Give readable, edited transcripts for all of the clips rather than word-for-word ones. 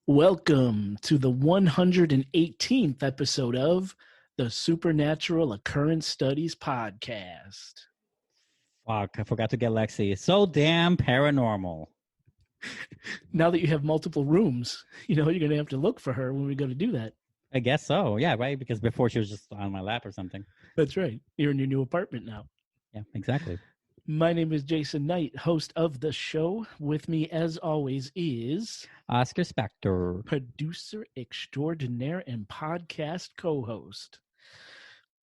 Welcome to the 118th episode of the Supernatural Occurrence Studies podcast. Fuck, I forgot to get Lexi. It's so damn paranormal. Now that you have multiple rooms, you're going to have to look for her when we go to do that. I guess so. Yeah, right? Because before she was just on my lap or something. That's right. You're in your new apartment now. Yeah, exactly. My name is Jason Knight, host of the show. With me, as always, is Oscar Spector, producer extraordinaire and podcast co-host.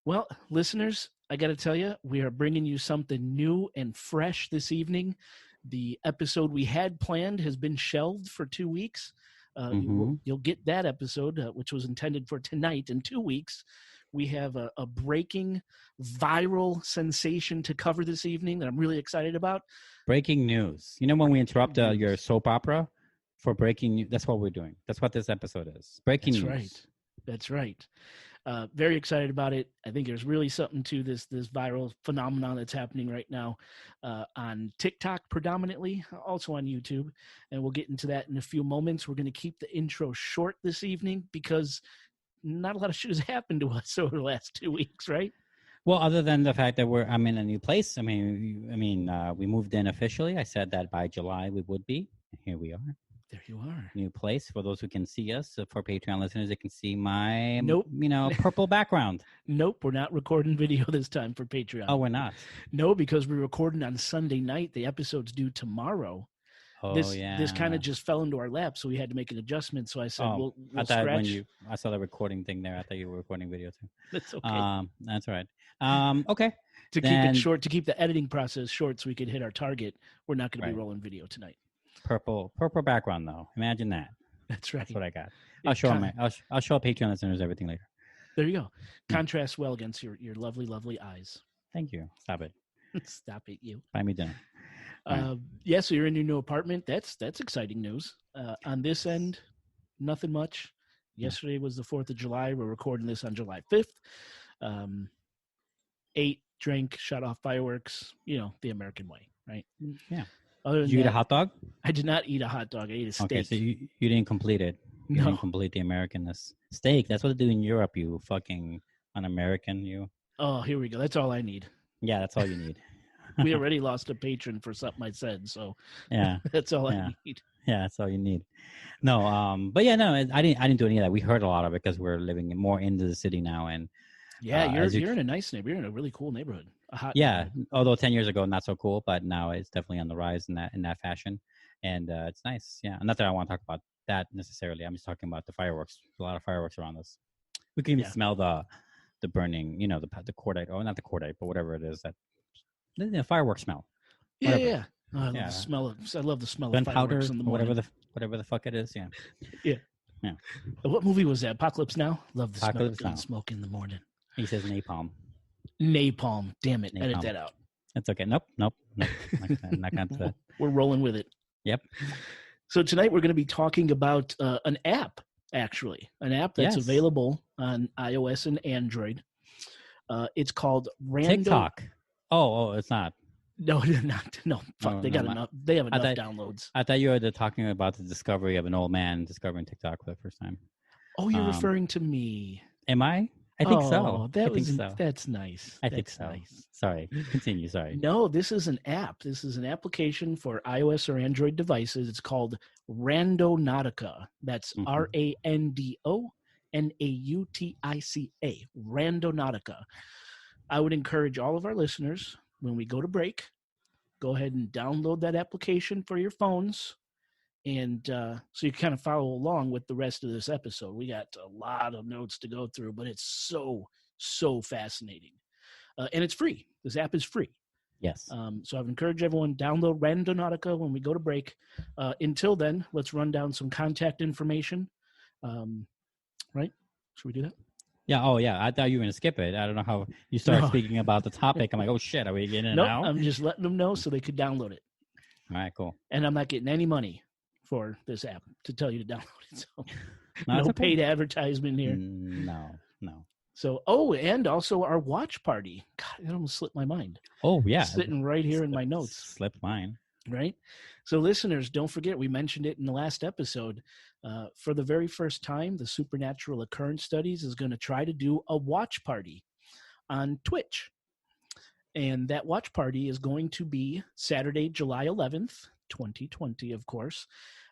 Well, listeners, I got to tell you, we are bringing you something new and fresh this evening. The episode we had planned has been shelved for 2 weeks. You'll get that episode, which was intended for tonight, in 2 weeks. We have a breaking viral sensation to cover this evening that I'm really excited about. Breaking news. You know when we interrupt your soap opera for breaking news? That's what we're doing. That's what this episode is. Breaking news. That's right. Very excited about it. I think there's really something to this viral phenomenon that's happening right now on TikTok predominantly, also on YouTube. And we'll get into that in a few moments. We're going to keep the intro short this evening because not a lot of shit has happened to us over the last 2 weeks, right? Well, other than the fact that I'm in a new place. I mean, we moved in officially. I said that by July we would be. Here we are. There you are. New place. For those who can see us, for Patreon listeners, they can see my, purple background. Nope, we're not recording video this time for Patreon. Oh, we're not? No, because we're recording on Sunday night. The episode's due tomorrow. Oh, This kind of just fell into our lap, so we had to make an adjustment. So I said, we'll I thought scratch. I saw the recording thing there. I thought you were recording video too. That's okay. That's all right. Okay. Keep it short, to keep the editing process short so we could hit our target, we're not going to be rolling video tonight. Purple background though. Imagine that. That's right. That's what I got. I'll show Patreon listeners everything later. There you go. Contrasts well against your lovely, lovely eyes. Thank you. Stop it. Stop it, you. Buy me dinner. So you're in your new apartment. That's exciting news. On this end, nothing much. Yesterday was the 4th of July. We're recording this on July 5th. Ate, drank, shut off fireworks. The American way, right? Yeah. Did you eat a hot dog? I did not eat a hot dog. I ate a steak. Okay, so you didn't complete it. You didn't complete the Americanness. Steak, that's what they do in Europe, you fucking un-American, you. Oh, here we go. That's all I need. Yeah, that's all you need. We already lost a patron for something I said, so yeah, that's all I need. Yeah, that's all you need. No, but yeah, no, I didn't do any of that. We heard a lot of it because we're living more into the city now, and you're in a nice neighborhood. You're in a really cool neighborhood. Although 10 years ago not so cool, but now it's definitely on the rise in that fashion, and it's nice. Yeah, not that I want to talk about that necessarily. I'm just talking about the fireworks. There's a lot of fireworks around us. We can even smell the burning, the cordite, not the cordite, but whatever it is, that the fireworks smell. Yeah. Oh, I love the smell of. I love the smell of fireworks in the morning. Whatever the fuck it is. Yeah. Yeah. What movie was that? Apocalypse Now. Love the smell of gun smoke in the morning. He says napalm. Napalm. Damn it! Napalm. Edit that out. That's okay. Nope. Not going to. We're rolling with it. Yep. So tonight we're going to be talking about an app. Actually, an app that's available on iOS and Android. It's called TikTok. Oh, it's not. No, they're not. No, fuck. They got enough. They have enough downloads. I thought you were talking about the discovery of an old man discovering TikTok for the first time. Oh, you're referring to me. Am I? I think so. That's nice. I think so. Nice. Sorry. Continue. Sorry. No, this is an app. This is an application for iOS or Android devices. It's called Randonautica. That's RANDONAUTICA. Randonautica. I would encourage all of our listeners, when we go to break, go ahead and download that application for your phones. And so you kind of follow along with the rest of this episode. We got a lot of notes to go through, but it's so fascinating. And it's free. This app is free. Yes. So I would encourage everyone, download Randonautica when we go to break. Until then, let's run down some contact information. Right? Should we do that? Yeah. Oh, yeah. I thought you were going to skip it. I don't know how you started speaking about the topic. I'm like, oh, shit. Are we getting it now? I'm just letting them know so they could download it. All right, cool. And I'm not getting any money for this app to tell you to download it. So no paid advertisement here. No. So, and also our watch party. God, it almost slipped my mind. Oh, yeah. It's sitting right here in my notes. Slipped mine. right? So, listeners, don't forget, we mentioned it in the last episode. For the very first time, the Supernatural Occurrence Studies is going to try to do a watch party on Twitch. And that watch party is going to be Saturday, July 11th, 2020, of course,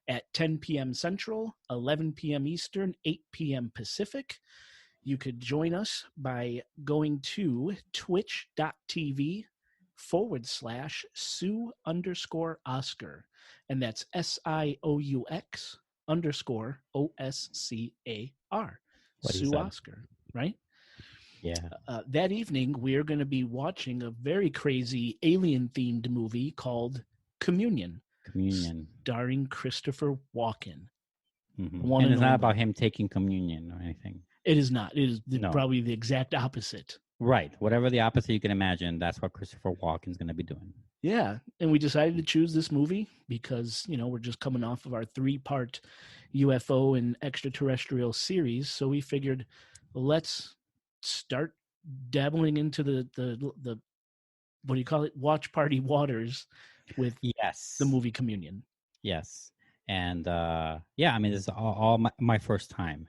at 10 p.m. Central, 11 p.m. Eastern, 8 p.m. Pacific. You could join us by going to twitch.tv/Sue_Oscar. And that's SIOUX_OSCAR. What he Sue said. Oscar, right? Yeah. That evening, we're going to be watching a very crazy alien themed movie called Communion, Communion. starring Christopher Walken. And it's not about him taking communion or anything. It is not. It is No. probably the exact opposite. Right. Whatever the opposite you can imagine, that's what Christopher Walken's going to be doing. Yeah. And we decided to choose this movie because, we're just coming off of our 3-part UFO and extraterrestrial series. So we figured, let's start dabbling into the what do you call it? Watch party waters with the movie Communion. Yes. And yeah, I mean, this is all my first time.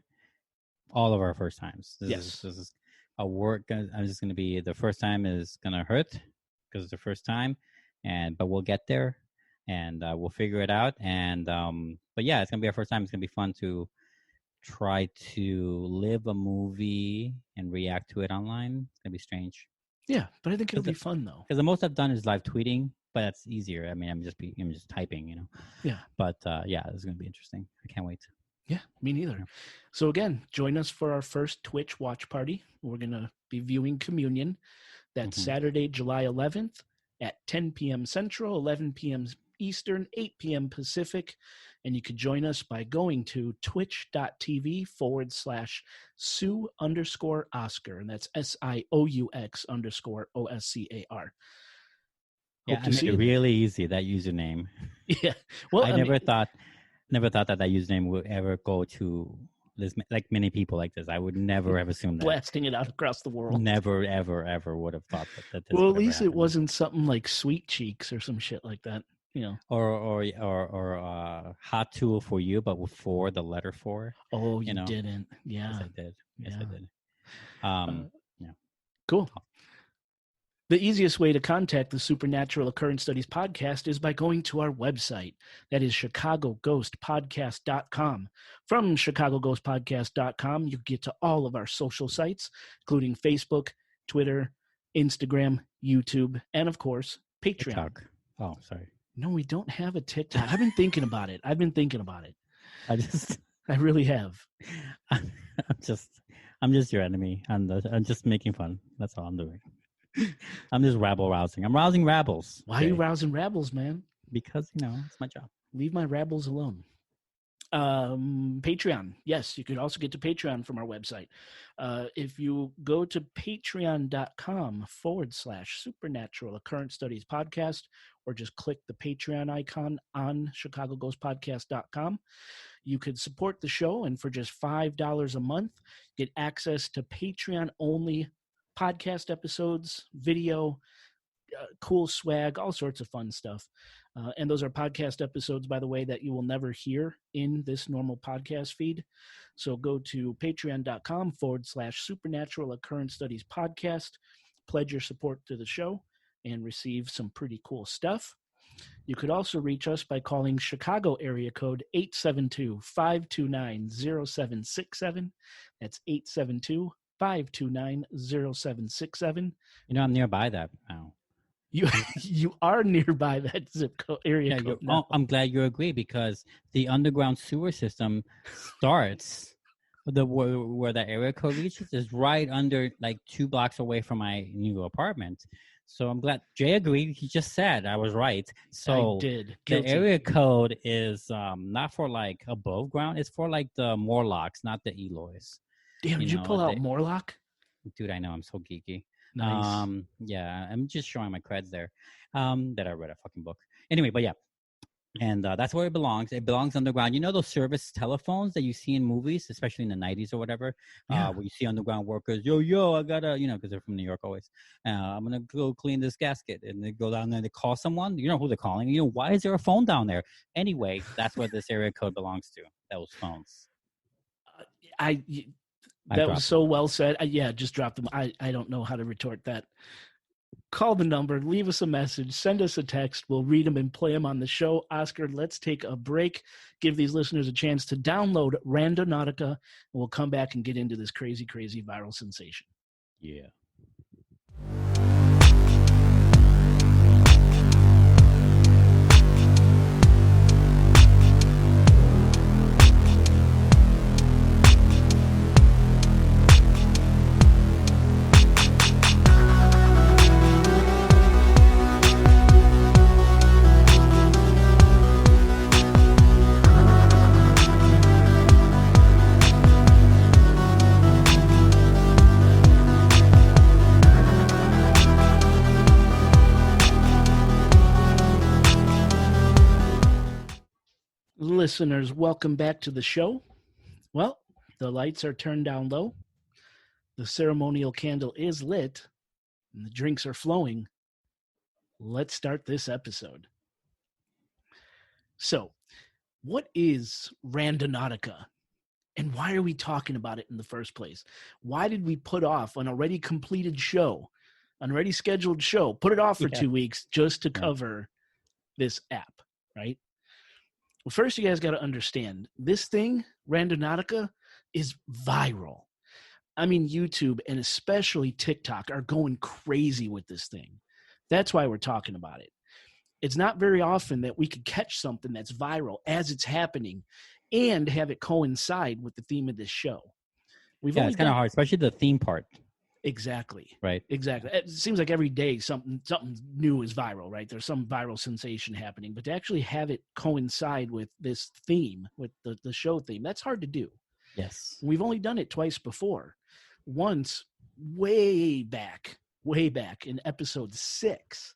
All of our first times. This is a work. I'm just going to be, the first time is going to hurt because it's the first time, but we'll get there and we'll figure it out. And but yeah, it's going to be our first time. It's going to be fun to try to live a movie and react to it online. It's going to be strange. Yeah, but I think it'll be fun though. Because the most I've done is live tweeting, but that's easier. I mean, I'm just typing, Yeah. But yeah, it's going to be interesting. I can't wait. Yeah, me neither. Yeah. So again, join us for our first Twitch watch party. We're going to be viewing Communion. That's Saturday, July 11th at 10 p.m. Central, 11 p.m. Eastern, 8 p.m. Pacific. And you can join us by going to twitch.tv/Sue_Oscar. And that's SIOUX_OSCAR. Yeah, I made it really easy, that username. Yeah. Well, I never thought that username would ever go to this, like many people like this. I would never have assumed that. Blasting it out across the world. Never, ever, ever would have thought that this well, at least it wasn't something like Sweet Cheeks or some shit like that, Or Hot Tool for You, but with the letter 4. Oh, you didn't. Yeah. Yes, I did. Yes, I did. Yeah. Cool. The easiest way to contact the Supernatural Occurrence Studies podcast is by going to our website. That is chicagoghostpodcast.com. From chicagoghostpodcast.com, you get to all of our social sites, including Facebook, Twitter, Instagram, YouTube, and of course, Patreon. TikTok. Oh, sorry. No, we don't have a TikTok. I've been thinking about it. I really have. I'm just your enemy. I'm just making fun. That's all I'm doing. I'm just rabble-rousing. I'm rousing rabbles. Why are you rousing rabbles, man? Because, it's my job. Leave my rabbles alone. Patreon. Yes, you could also get to Patreon from our website. If you go to patreon.com/Supernatural Occurrence Studies Podcast, or just click the Patreon icon on chicagoghostpodcast.com, you could support the show, and for just $5 a month, get access to Patreon-only podcast episodes, video, cool swag, all sorts of fun stuff. And those are podcast episodes, by the way, that you will never hear in this normal podcast feed. So go to patreon.com/Supernatural Occurrence Studies Podcast, pledge your support to the show, and receive some pretty cool stuff. You could also reach us by calling Chicago area code 872-529-0767. That's 872-529-0767. I'm nearby that now. You are nearby that zip code area code. Oh, I'm glad you agree, because the underground sewer system starts where the area code reaches is right under, like, 2 blocks away from my new apartment. So I'm glad Jay agreed. He just said I was right. So I did. The area code is not for like above ground. It's for like the Morlocks, not the Eloys. Damn, did you pull out Morlock? Dude, I know, I'm so geeky. Nice. Yeah, I'm just showing my creds there. That I read a fucking book. Anyway, but yeah. And that's where it belongs. It belongs underground. You know those service telephones that you see in movies, especially in the 90s or whatever, Yeah. where you see underground workers, yo, I gotta, because they're from New York always. I'm gonna go clean this gasket, and they go down there. They call someone. You know who they're calling. Why is there a phone down there? Anyway, that's where this area code belongs to. Those phones. I I that was dropped so them. well said. Yeah, just dropped them. I don't know how to retort that. Call the number, leave us a message, send us a text. We'll read them and play them on the show. Oscar, let's take a break, give these listeners a chance to download Randonautica, and we'll come back and get into this crazy, crazy viral sensation. Yeah. Listeners, welcome back to the show. Well, the lights are turned down low, the ceremonial candle is lit, and the drinks are flowing. Let's start this episode. So, what is Randonautica? And why are we talking about it in the first place? Why did we put off an already completed show, an already scheduled show, put it off for 2 weeks just to cover this app, right? Well, first, you guys got to understand this thing, Randonautica, is viral. I mean, YouTube and especially TikTok are going crazy with this thing. That's why we're talking about it. It's not very often that we could catch something that's viral as it's happening and have it coincide with the theme of this show. It's kind of hard, especially the theme part. Exactly. Right. Exactly. It seems like every day something new is viral, right? There's some viral sensation happening, but to actually have it coincide with this theme, with the show theme, that's hard to do. Yes. We've only done it twice before. Once way back in episode 6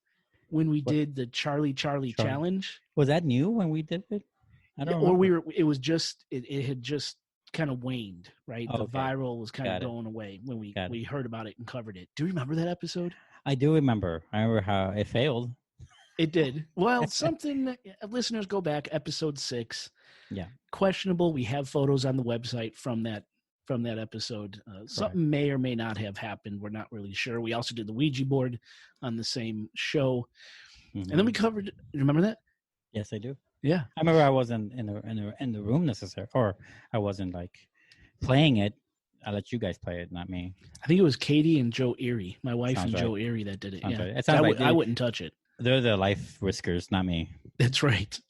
when we did the Charlie challenge. Was that new when we did it? I don't remember. Or it was just it had just kind of waned, right? The viral was kind of going away when we heard about it and covered it. Do you remember that episode? I do remember. I remember how it failed. It did. Well, something listeners go back episode 6. Yeah. Questionable. We have photos on the website from that episode. Something may or may not have happened. We're not really sure. We also did the Ouija board on the same show. Mm-hmm. And then we covered, remember that? Yes, I do. Yeah. I remember I wasn't in the room necessarily, or I wasn't like playing it. I let you guys play it, not me. I think it was Katie and Joe Erie, my wife. Sounds and Joe Erie that did it. Sounds yeah. Right. It sounds I wouldn't touch it. They're the life riskers, not me. That's right.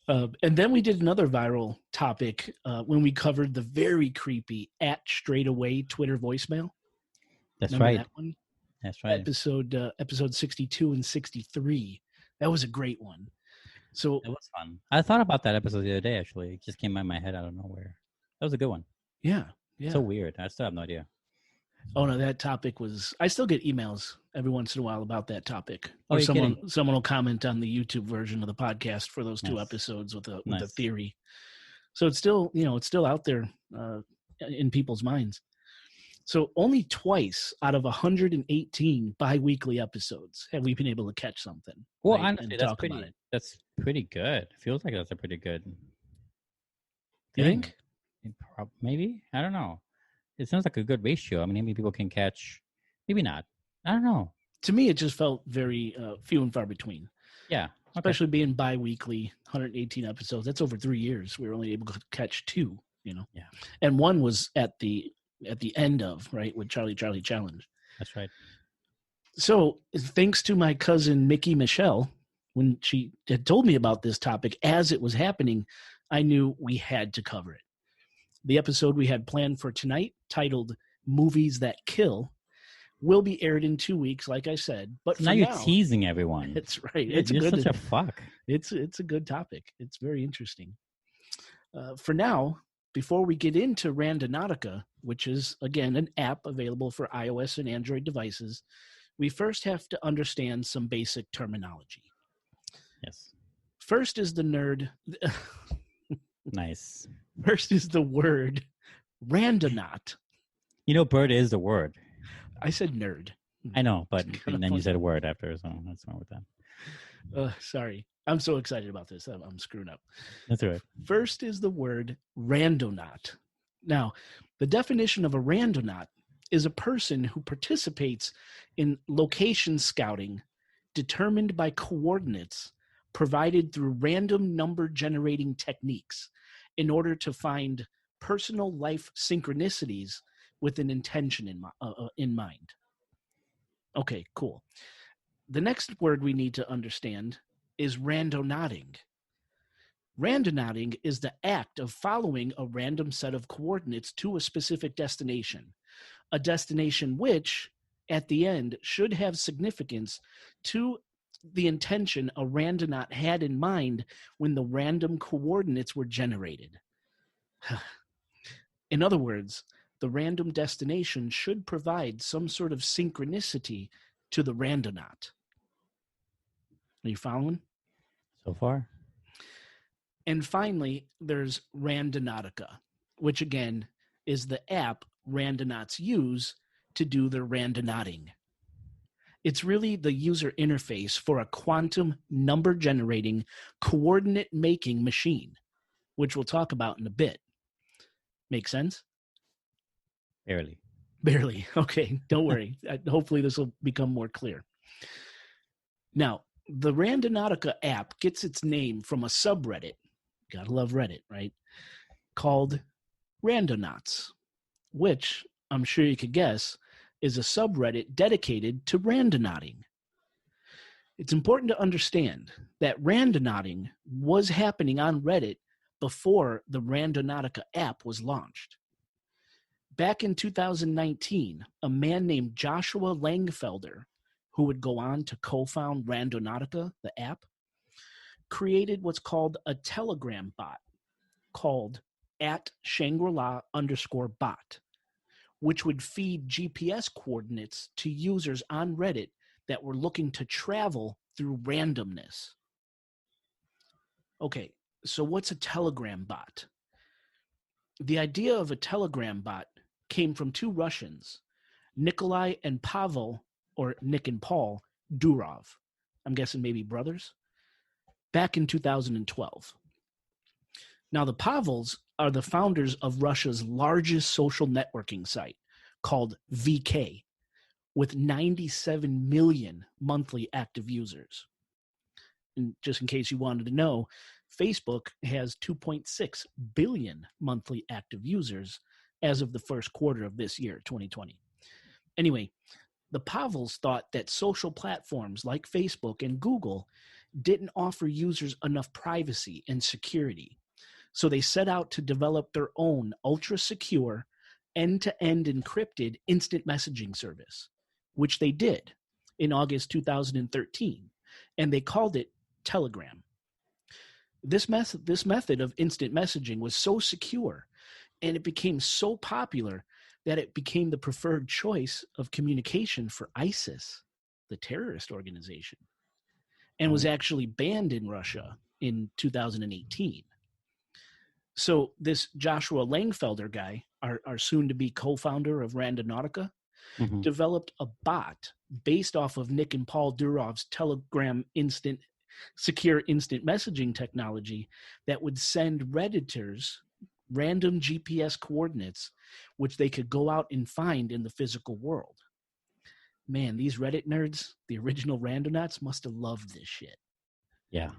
And then we did another viral topic when we covered the very creepy @straightaway Twitter voicemail. That's right. That one? That's right. Episode 62 and 63. That was a great one. So it was fun. I thought about that episode the other day. Actually, it just came in my head out of nowhere. That was a good one. Yeah. So weird. I still have no idea. Oh no, that topic was. I still get emails every once in a while about that topic, or someone will comment on the YouTube version of the podcast for those 2 episodes with a theory. So it's still out there in people's minds. So only twice out of 118 bi-weekly episodes have we been able to catch something. Well, honestly, that's pretty good. It feels like that's a pretty good thing. You think? Maybe. I don't know. It sounds like a good ratio. I mean, maybe people can catch. Maybe not. I don't know. To me, it just felt very few and far between. Yeah. Especially being bi-weekly, 118 episodes. That's over 3 years. We were only able to catch 2, Yeah. And one was at the end of, right, with Charlie Challenge. That's right. So thanks to my cousin Mickey Michelle, when she had told me about this topic as it was happening, I knew we had to cover it. The episode we had planned for tonight, titled Movies That Kill, will be aired in 2 weeks, like I said. But now you're teasing everyone. That's right. You're such a fuck. It's a good topic. It's very interesting. For now, before we get into Randonautica, which is, again, an app available for iOS and Android devices, we first have to understand some basic terminology. Yes. First is the nerd. Nice. First is the word randonaut. Bird is the word. I said nerd. I know, but kinda then you funny. said a word after, so what's wrong with that? Sorry. I'm so excited about this. I'm screwing up. That's all right. First is the word randonaut. Now, the definition of a randonaut is a person who participates in location scouting determined by coordinates provided through random number generating techniques in order to find personal life synchronicities with an intention in mind. Okay, cool. The next word we need to understand is randonauting. Randonauting is the act of following a random set of coordinates to a specific destination, a destination which, at the end, should have significance to the intention a randonaut had in mind when the random coordinates were generated. In other words, the random destination should provide some sort of synchronicity to the randonaut. Are you following? So far. And finally, there's Randonautica, which again is the app Randonauts use to do their randonauting. It's really the user interface for a quantum number generating, coordinate making machine, which we'll talk about in a bit. Make sense? Barely. Barely. Okay, don't worry. Hopefully this will become more clear. Now, the Randonautica app gets its name from a subreddit. Gotta love Reddit, right? Called Randonauts, which I'm sure you could guess is a subreddit dedicated to randonauting. It's important to understand that randonauting was happening on Reddit before the Randonautica app was launched. Back in 2019, a man named Joshua Langfelder, who would go on to co-found Randonautica, the app, created what's called a Telegram bot called @Shangri-La_bot, which would feed GPS coordinates to users on Reddit that were looking to travel through randomness. Okay, so what's a Telegram bot? The idea of a Telegram bot came from two Russians, Nikolai and Pavel, or Nick and Paul, Durov. I'm guessing maybe brothers. Back in 2012. Now, the Pavels are the founders of Russia's largest social networking site called VK, with 97 million monthly active users. And just in case you wanted to know, Facebook has 2.6 billion monthly active users as of the first quarter of this year, 2020. Anyway, the Pavels thought that social platforms like Facebook and Google didn't offer users enough privacy and security. So they set out to develop their own ultra-secure, end-to-end encrypted instant messaging service, which they did in August 2013, and they called it Telegram. This method of instant messaging was so secure, and it became so popular that it became the preferred choice of communication for ISIS, the terrorist organization, and was actually banned in Russia in 2018. So this Joshua Langfelder guy, our soon-to-be co-founder of Randonautica, developed a bot based off of Nick and Paul Durov's Telegram secure instant messaging technology that would send Redditors random GPS coordinates, which they could go out and find in the physical world. Man, these Reddit nerds, the original Randonauts, must have loved this shit. Yeah.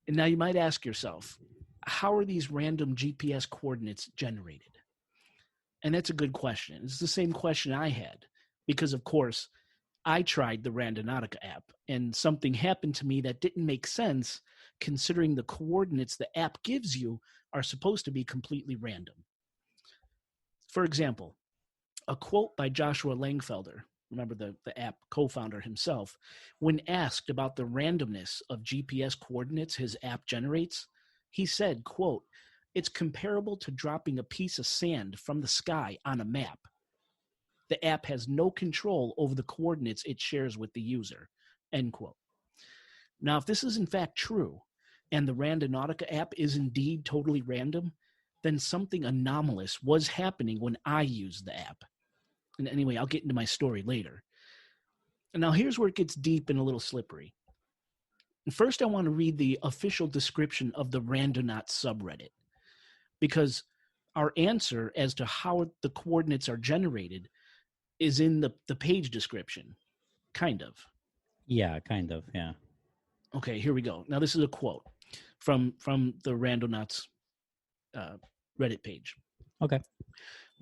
And now you might ask yourself, how are these random GPS coordinates generated? And that's a good question. It's the same question I had because, of course, I tried the Randonautica app and something happened to me that didn't make sense considering the coordinates the app gives you are supposed to be completely random. For example, a quote by Joshua Langfelder, remember the app co-founder himself, when asked about the randomness of GPS coordinates his app generates, he said, quote, "It's comparable to dropping a piece of sand from the sky on a map. The app has no control over the coordinates it shares with the user," end quote. Now, if this is in fact true, and the Randonautica app is indeed totally random, then something anomalous was happening when I used the app. And anyway, I'll get into my story later. And now here's where it gets deep and a little slippery. First, I want to read the official description of the Randonauts subreddit, because our answer as to how the coordinates are generated is in the page description, kind of. Yeah, kind of. Yeah. Okay, here we go. Now, this is a quote from the Randonauts Reddit page. Okay.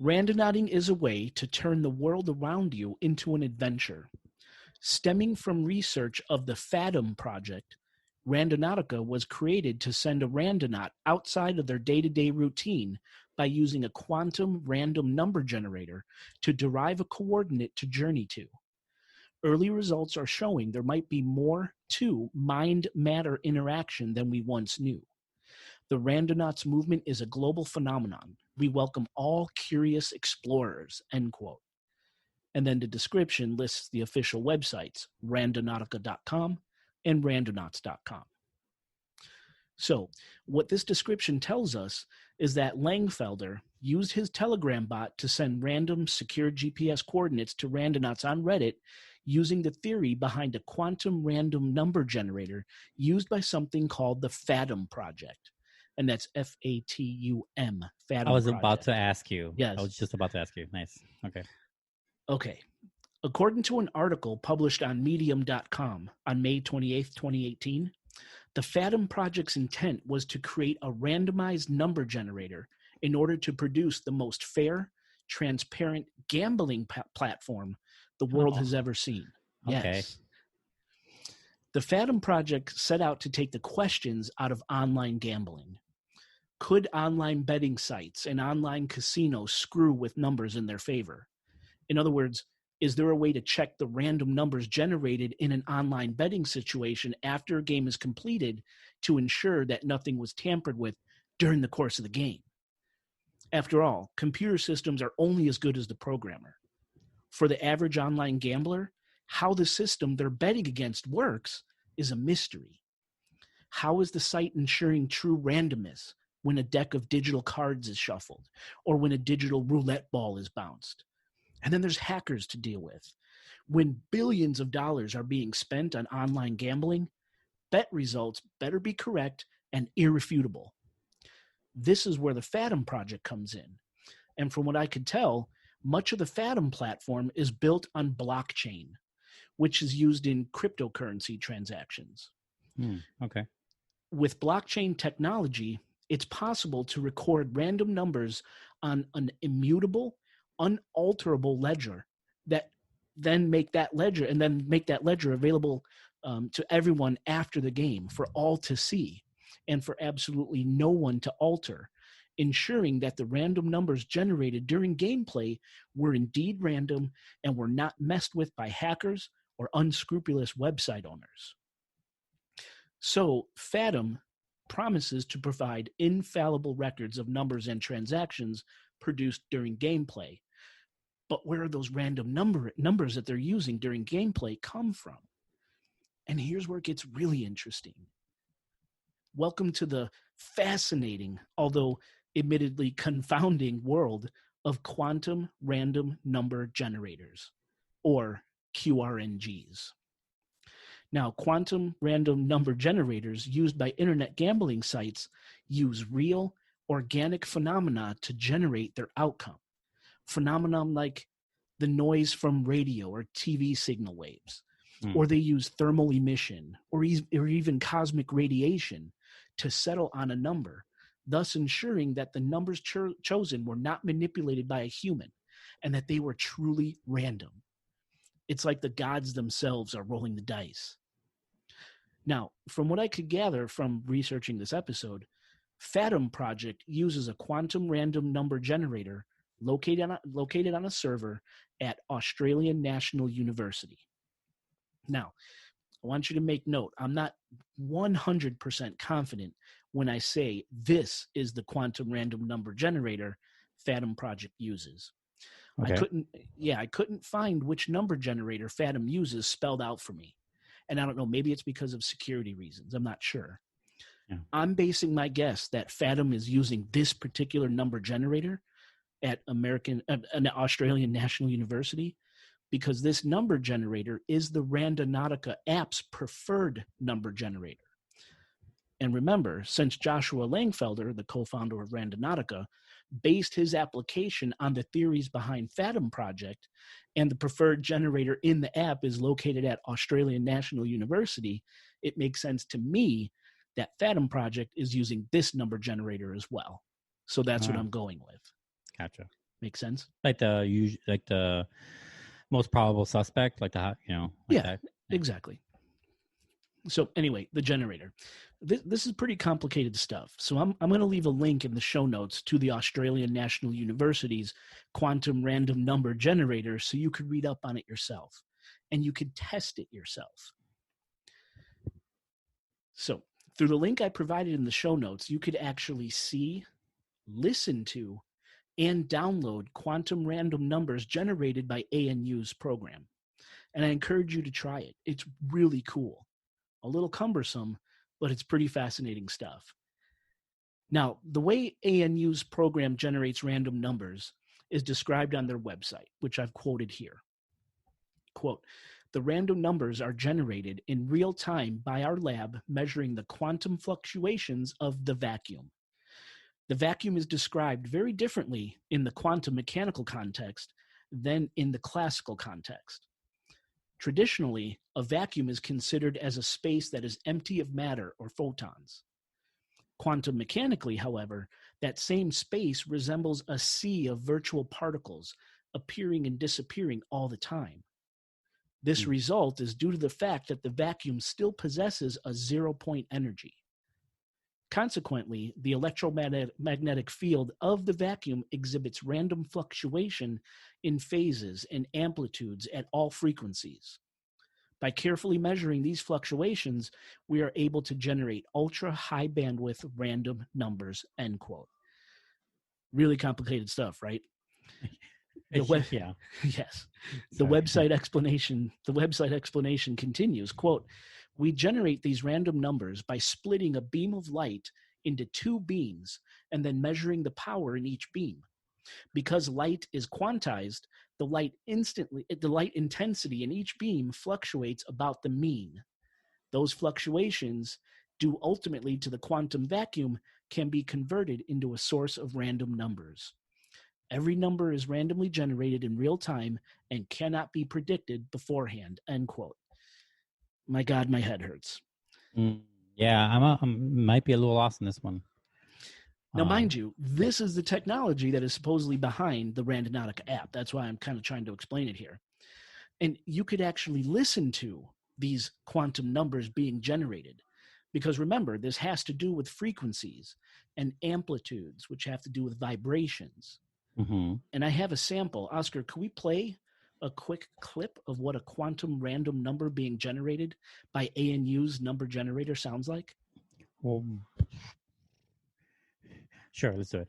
Randonauting is a way to turn the world around you into an adventure. Stemming from research of the Fathom project, Randonautica was created to send a randonaut outside of their day-to-day routine by using a quantum random number generator to derive a coordinate to journey to. Early results are showing there might be more to mind-matter interaction than we once knew. The Randonauts movement is a global phenomenon. We welcome all curious explorers, end quote. And then the description lists the official websites, randonautica.com and randonauts.com. So what this description tells us is that Langfelder used his Telegram bot to send random secure GPS coordinates to randonauts on Reddit using the theory behind a quantum random number generator used by something called the Fathom project. And that's Fatum, Fathom I was project. about to ask you. Yes. I was just about to ask you. Nice. Okay. Okay. According to an article published on medium.com on May 28th, 2018, the Fathom project's intent was to create a randomized number generator in order to produce the most fair, transparent gambling platform the world has ever seen. Okay. Yes. The Fathom project set out to take the questions out of online gambling. Could online betting sites and online casinos screw with numbers in their favor? In other words, is there a way to check the random numbers generated in an online betting situation after a game is completed to ensure that nothing was tampered with during the course of the game? After all, computer systems are only as good as the programmer. For the average online gambler, how the system they're betting against works is a mystery. How is the site ensuring true randomness when a deck of digital cards is shuffled or when a digital roulette ball is bounced? And then there's hackers to deal with. When billions of dollars are being spent on online gambling, bet results better be correct and irrefutable. This is where the Fathom project comes in. And from what I could tell, much of the Fathom platform is built on blockchain, which is used in cryptocurrency transactions. Okay. With blockchain technology, it's possible to record random numbers on an immutable, unalterable ledger that then make that ledger available to everyone after the game for all to see and for absolutely no one to alter, ensuring that the random numbers generated during gameplay were indeed random and were not messed with by hackers or unscrupulous website owners. So Fathom promises to provide infallible records of numbers and transactions produced during gameplay. But where are those random numbers that they're using during gameplay come from? And here's where it gets really interesting. Welcome to the fascinating, although admittedly confounding world of quantum random number generators, or QRNGs. Now, quantum random number generators used by internet gambling sites use real, organic phenomena to generate their outcome. Phenomenon like the noise from radio or TV signal waves, or they use thermal emission or even cosmic radiation to settle on a number, thus ensuring that the numbers chosen were not manipulated by a human and that they were truly random. It's like the gods themselves are rolling the dice. Now, from what I could gather from researching this episode, Fathom project uses a quantum random number generator located on a server at Australian National University. Now, I want you to make note, I'm not 100% confident when I say this is the quantum random number generator Fathom project uses. Okay. I couldn't find which number generator Fathom uses spelled out for me. And I don't know, maybe it's because of security reasons. I'm not sure. Yeah. I'm basing my guess that Fathom is using this particular number generator at an Australian National University, because this number generator is the Randonautica app's preferred number generator. And remember, since Joshua Langfelder, the co-founder of Randonautica, based his application on the theories behind Fathom Project, and the preferred generator in the app is located at Australian National University, it makes sense to me that Fathom Project is using this number generator as well. So that's what I'm going with. Gotcha. Make sense? Like the most probable suspect, like that. Yeah, exactly. So anyway, the generator. This is pretty complicated stuff. So I'm going to leave a link in the show notes to the Australian National University's quantum random number generator so you could read up on it yourself and you could test it yourself. So through the link I provided in the show notes, you could actually see, listen to, and download quantum random numbers generated by ANU's program. And I encourage you to try it. It's really cool. A little cumbersome, but it's pretty fascinating stuff. Now, the way ANU's program generates random numbers is described on their website, which I've quoted here. Quote, "The random numbers are generated in real time by our lab measuring the quantum fluctuations of the vacuum. The vacuum is described very differently in the quantum mechanical context than in the classical context. Traditionally, a vacuum is considered as a space that is empty of matter or photons. Quantum mechanically, however, that same space resembles a sea of virtual particles appearing and disappearing all the time. This result is due to the fact that the vacuum still possesses a zero-point energy. Consequently, the electromagnetic field of the vacuum exhibits random fluctuation in phases and amplitudes at all frequencies. By carefully measuring these fluctuations, we are able to generate ultra-high bandwidth random numbers," end quote. Really complicated stuff, right? Yeah. Yes. The website explanation continues, quote, "We generate these random numbers by splitting a beam of light into two beams and then measuring the power in each beam. Because light is quantized, the light intensity in each beam fluctuates about the mean. Those fluctuations, due ultimately to the quantum vacuum, can be converted into a source of random numbers. Every number is randomly generated in real time and cannot be predicted beforehand," end quote. My God, my head hurts. Yeah, I might be a little lost in this one. Now, mind you, this is the technology that is supposedly behind the Randonautica app. That's why I'm kind of trying to explain it here. And you could actually listen to these quantum numbers being generated. Because remember, this has to do with frequencies and amplitudes, which have to do with vibrations. Mm-hmm. And I have a sample. Oscar, could we play a quick clip of what a quantum random number being generated by ANU's number generator sounds like? Well, sure, let's do it.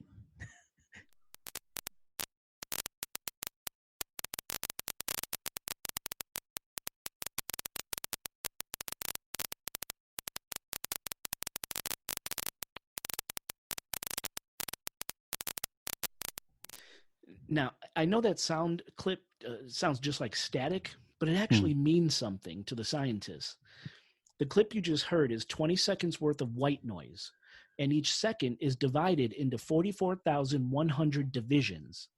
Now, I know that sound clip sounds just like static, but it actually means something to the scientists. The clip you just heard is 20 seconds worth of white noise, and each second is divided into 44,100 divisions.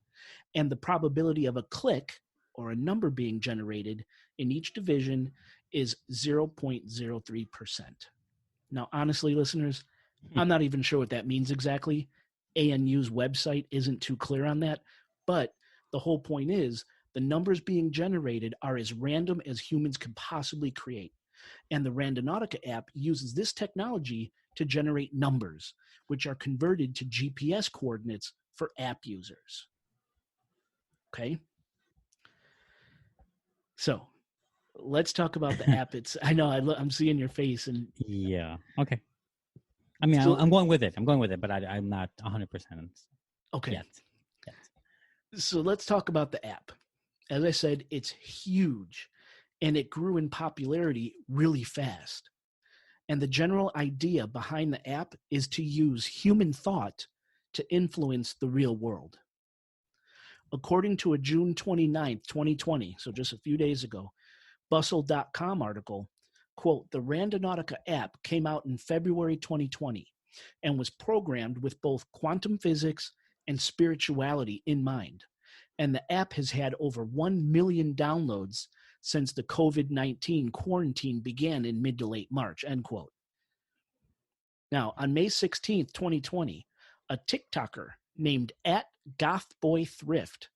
And the probability of a click or a number being generated in each division is 0.03%. Now, honestly, listeners, I'm not even sure what that means exactly. ANU's website isn't too clear on that, but the whole point is the numbers being generated are as random as humans could possibly create. And the Randonautica app uses this technology to generate numbers, which are converted to GPS coordinates for app users. Okay? So let's talk about the app. I know I'm seeing your face. And yeah, okay. I mean, I'm going with it. But I'm not 100%. Okay. Yet. So let's talk about the app. As I said, it's huge, and it grew in popularity really fast. And the general idea behind the app is to use human thought to influence the real world. According to a June 29th, 2020, so just a few days ago, Bustle.com article, quote, the Randonautica app came out in February 2020 and was programmed with both quantum physics and spirituality in mind. And the app has had over 1 million downloads since the COVID-19 quarantine began in mid to late March, end quote. Now, on May 16th, 2020, a TikToker named @GothBoyThrift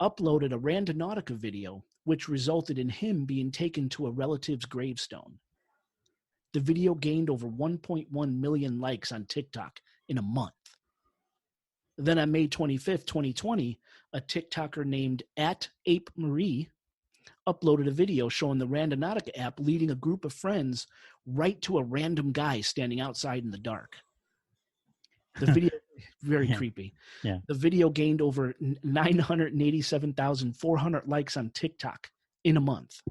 uploaded a Randonautica video, which resulted in him being taken to a relative's gravestone. The video gained over 1.1 million likes on TikTok in a month. Then on May 25th, 2020, a TikToker named @ApeMarie uploaded a video showing the Randonautica app leading a group of friends right to a random guy standing outside in the dark. The video, very creepy. Yeah. The video gained over 987,400 likes on TikTok in a month.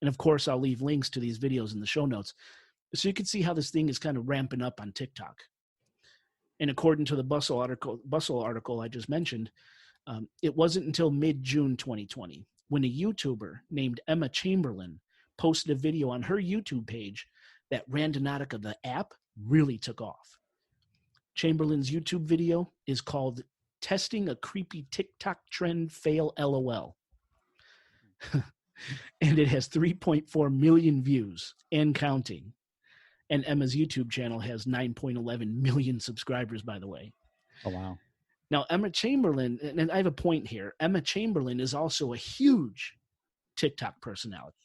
And of course, I'll leave links to these videos in the show notes so you can see how this thing is kind of ramping up on TikTok. And according to the Bustle article I just mentioned, it wasn't until mid-June 2020 when a YouTuber named Emma Chamberlain posted a video on her YouTube page that Randonautica, the app, really took off. Chamberlain's YouTube video is called Testing a Creepy TikTok Trend Fail LOL. And it has 3.4 million views and counting. And Emma's YouTube channel has 9.11 million subscribers, by the way. Oh, wow. Now, Emma Chamberlain, and I have a point here, Emma Chamberlain is also a huge TikTok personality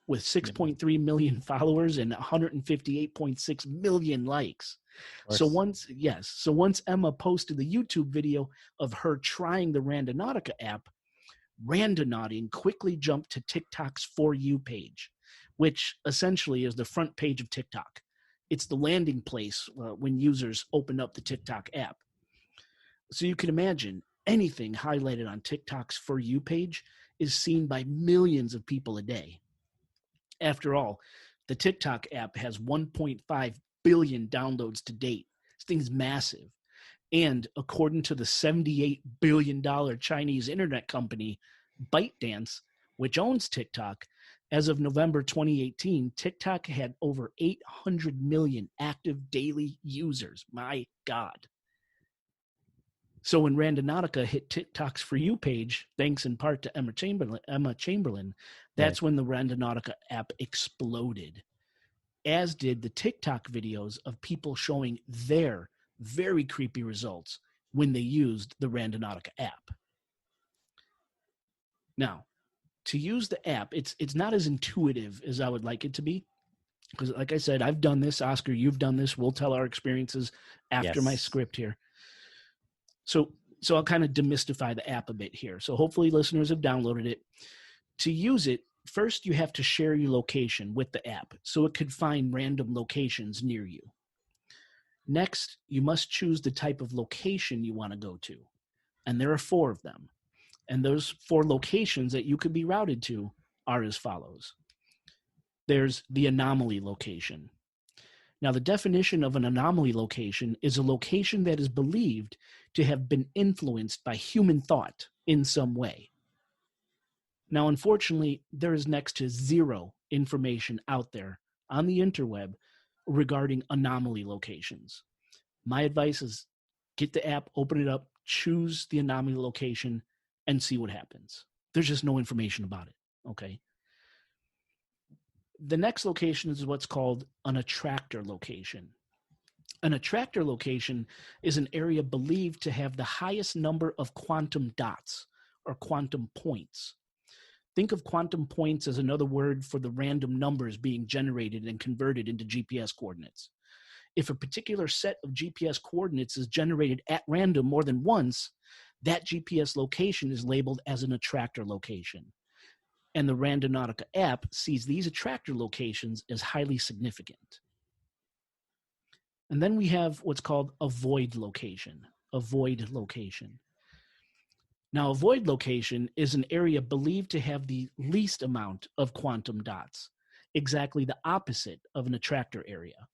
with 6.3 million followers and 158.6 million likes. So once Emma posted the YouTube video of her trying the Randonautica app, Randonauting quickly jumped to TikTok's For You page, which essentially is the front page of TikTok. It's the landing place when users open up the TikTok app. So you can imagine anything highlighted on TikTok's For You page is seen by millions of people a day. After all, the TikTok app has 1.5 billion downloads to date. This thing's massive. And according to the $78 billion Chinese internet company ByteDance, which owns TikTok, as of November 2018, TikTok had over 800 million active daily users. My God. So when Randonautica hit TikTok's For You page, thanks in part to Emma Chamberlain, that's when the Randonautica app exploded, as did the TikTok videos of people showing their very creepy results when they used the Randonautica app. Now, to use the app, it's not as intuitive as I would like it to be. Because like I said, I've done this. Oscar, you've done this. We'll tell our experiences after my script here. So I'll kind of demystify the app a bit here. So hopefully listeners have downloaded it. To use it, first you have to share your location with the app so it could find random locations near you. Next, you must choose the type of location you want to go to. And there are 4 of them. And those 4 locations that you could be routed to are as follows. There's the anomaly location. Now, the definition of an anomaly location is a location that is believed to have been influenced by human thought in some way. Now, unfortunately, there is next to zero information out there on the interweb regarding anomaly locations. My advice is get the app, open it up, choose the anomaly location, and see what happens. There's just no information about it, okay? The next location is what's called an attractor location. An attractor location is an area believed to have the highest number of quantum dots or quantum points. Think of quantum points as another word for the random numbers being generated and converted into GPS coordinates. If a particular set of GPS coordinates is generated at random more than once, that GPS location is labeled as an attractor location. And the Randonautica app sees these attractor locations as highly significant. And then we have what's called a void location. A void location. Now, a void location is an area believed to have the least amount of quantum dots. exactly the opposite of an attractor area.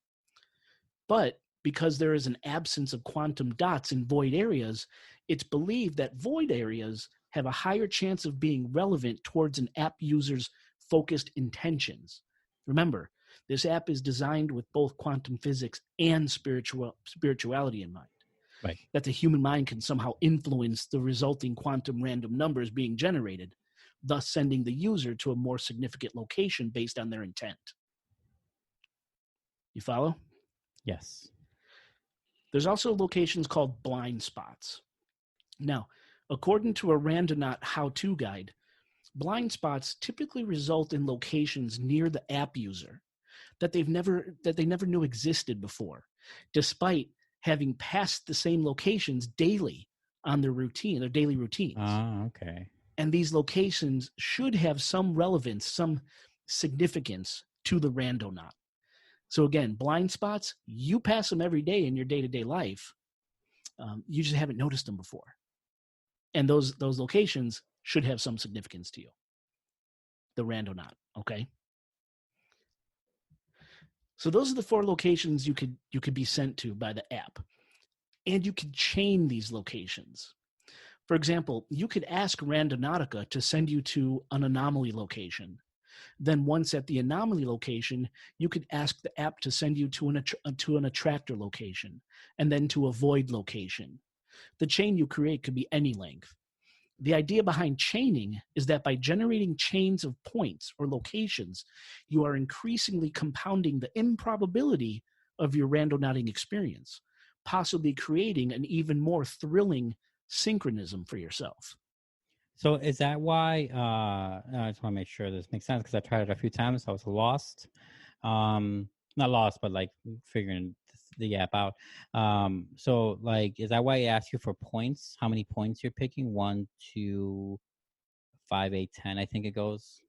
But because there is an absence of quantum dots in void areas, it's believed that void areas have a higher chance of being relevant towards an app user's focused intentions. Remember, this app is designed with both quantum physics and spirituality in mind. Right. That the human mind can somehow influence the resulting quantum random numbers being generated, thus sending the user to a more significant location based on their intent. You follow? Yes. There's also locations called blind spots. Now, according to a Randonaut how-to guide, blind spots typically result in locations near the app user that they never knew existed before, despite having passed the same locations daily on their daily routines. Okay. And these locations should have some relevance, some significance to the Randonaut. So again, blind spots, you pass them every day in your day-to-day life. You just haven't noticed them before. And those locations should have some significance to you. The Randonaut, okay? So those are the 4 locations you could be sent to by the app. And you could chain these locations. For example, you could ask Randonautica to send you to an anomaly location. Then once at the anomaly location, you could ask the app to send you to an attractor location, and then to a void location. The chain you create could be any length. The idea behind chaining is that by generating chains of points or locations, you are increasingly compounding the improbability of your randonauting experience, possibly creating an even more thrilling synchronism for yourself. So is that why? I just want to make sure this makes sense because I tried it a few times. I was lost. Not lost, but like figuring the app out. So like, is that why I asked you for points? How many points you're picking? 1, 2, 5, 8, 10. I think it goes.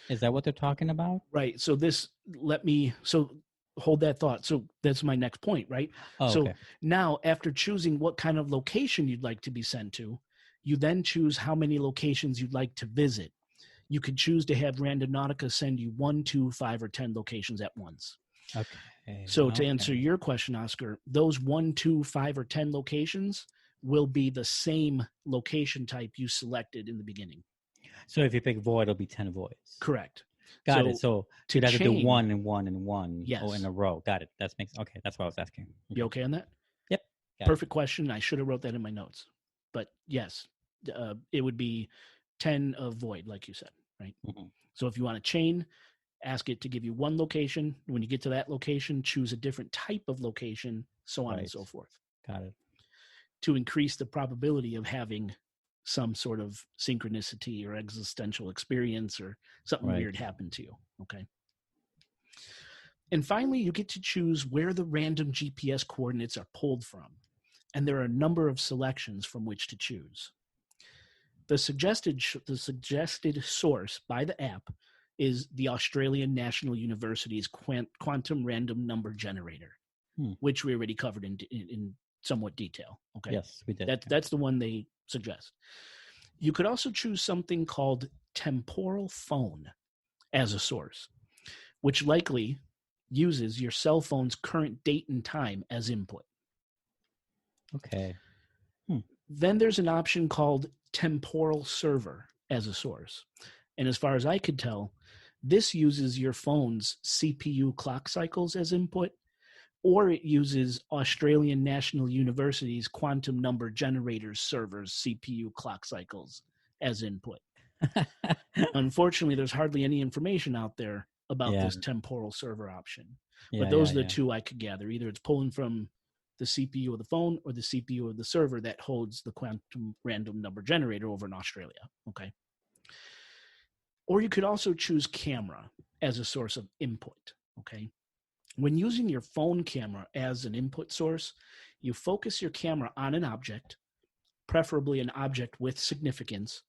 Is that what they're talking about? Right. So hold that thought. So that's my next point, right? Oh, so okay. Now after choosing what kind of location you'd like to be sent to, you then choose how many locations you'd like to visit. You could choose to have Randonautica send you 1, 2, 5, or 10 locations at once. Okay. So to answer your question, Oscar, those 1, 2, 5, or 10 locations will be the same location type you selected in the beginning. So if you pick void, it'll be 10 voids. Correct. Got it. So you'd have to do 1 and 1 and 1 yes. in a row. Got it. Okay. That's what I was asking. You okay on that? Yep. Perfect question. I should have wrote that in my notes. But yes, it would be 10 of void, like you said, right? Mm-hmm. So if you want to chain, ask it to give you 1 location. When you get to that location, choose a different type of location, so on and so forth. Got it. To increase the probability of having some sort of synchronicity or existential experience or something weird happen to you. Okay. And finally, you get to choose where the random GPS coordinates are pulled from. And there are a number of selections from which to choose. The suggested source by the app is the Australian National University's Quantum Random Number Generator, which we already covered in somewhat detail. Okay. Yes, we did. That's the one they suggest. You could also choose something called temporal phone as a source, which likely uses your cell phone's current date and time as input. Okay. Then there's an option called temporal server as a source. And as far as I could tell, this uses your phone's CPU clock cycles as input, or it uses Australian National University's quantum number generator server's CPU clock cycles as input. Unfortunately, there's hardly any information out there about this temporal server option. But those are the 2 I could gather. Either it's pulling from the CPU of the phone or the CPU of the server that holds the quantum random number generator over in Australia. Okay. Or you could also choose camera as a source of input. Okay. When using your phone camera as an input source, you focus your camera on an object, preferably an object with significance,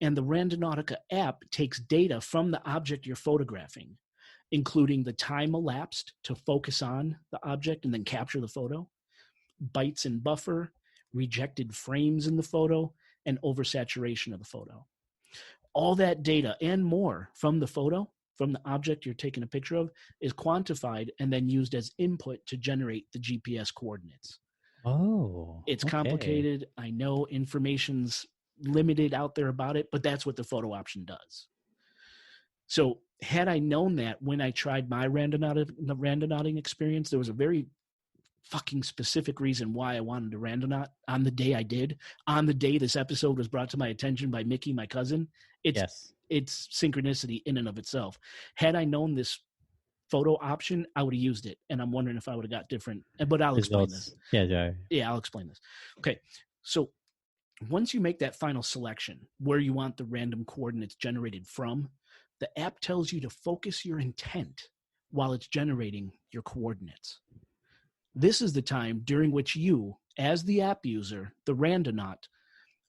and the Randonautica app takes data from the object you're photographing, including the time elapsed to focus on the object and then capture the photo, bytes in buffer, rejected frames in the photo, and oversaturation of the photo. All that data and more from the photo from the object you're taking a picture of is quantified and then used as input to generate the GPS coordinates. Oh, It's okay. complicated. I know information's limited out there about it, but that's what the photo option does. So had I known that when I tried my randonauting experience, there was a very fucking specific reason why I wanted to randonaut on the day I did. On the day this episode was brought to my attention by Mickey, my cousin. It's synchronicity in and of itself. Had I known this photo option, I would have used it, and I'm wondering if I would have got different. But I'll explain this. Yeah, I'll explain this. Okay, so once you make that final selection where you want the random coordinates generated from, the app tells you to focus your intent while it's generating your coordinates. This is the time during which you, as the app user, the randonaut,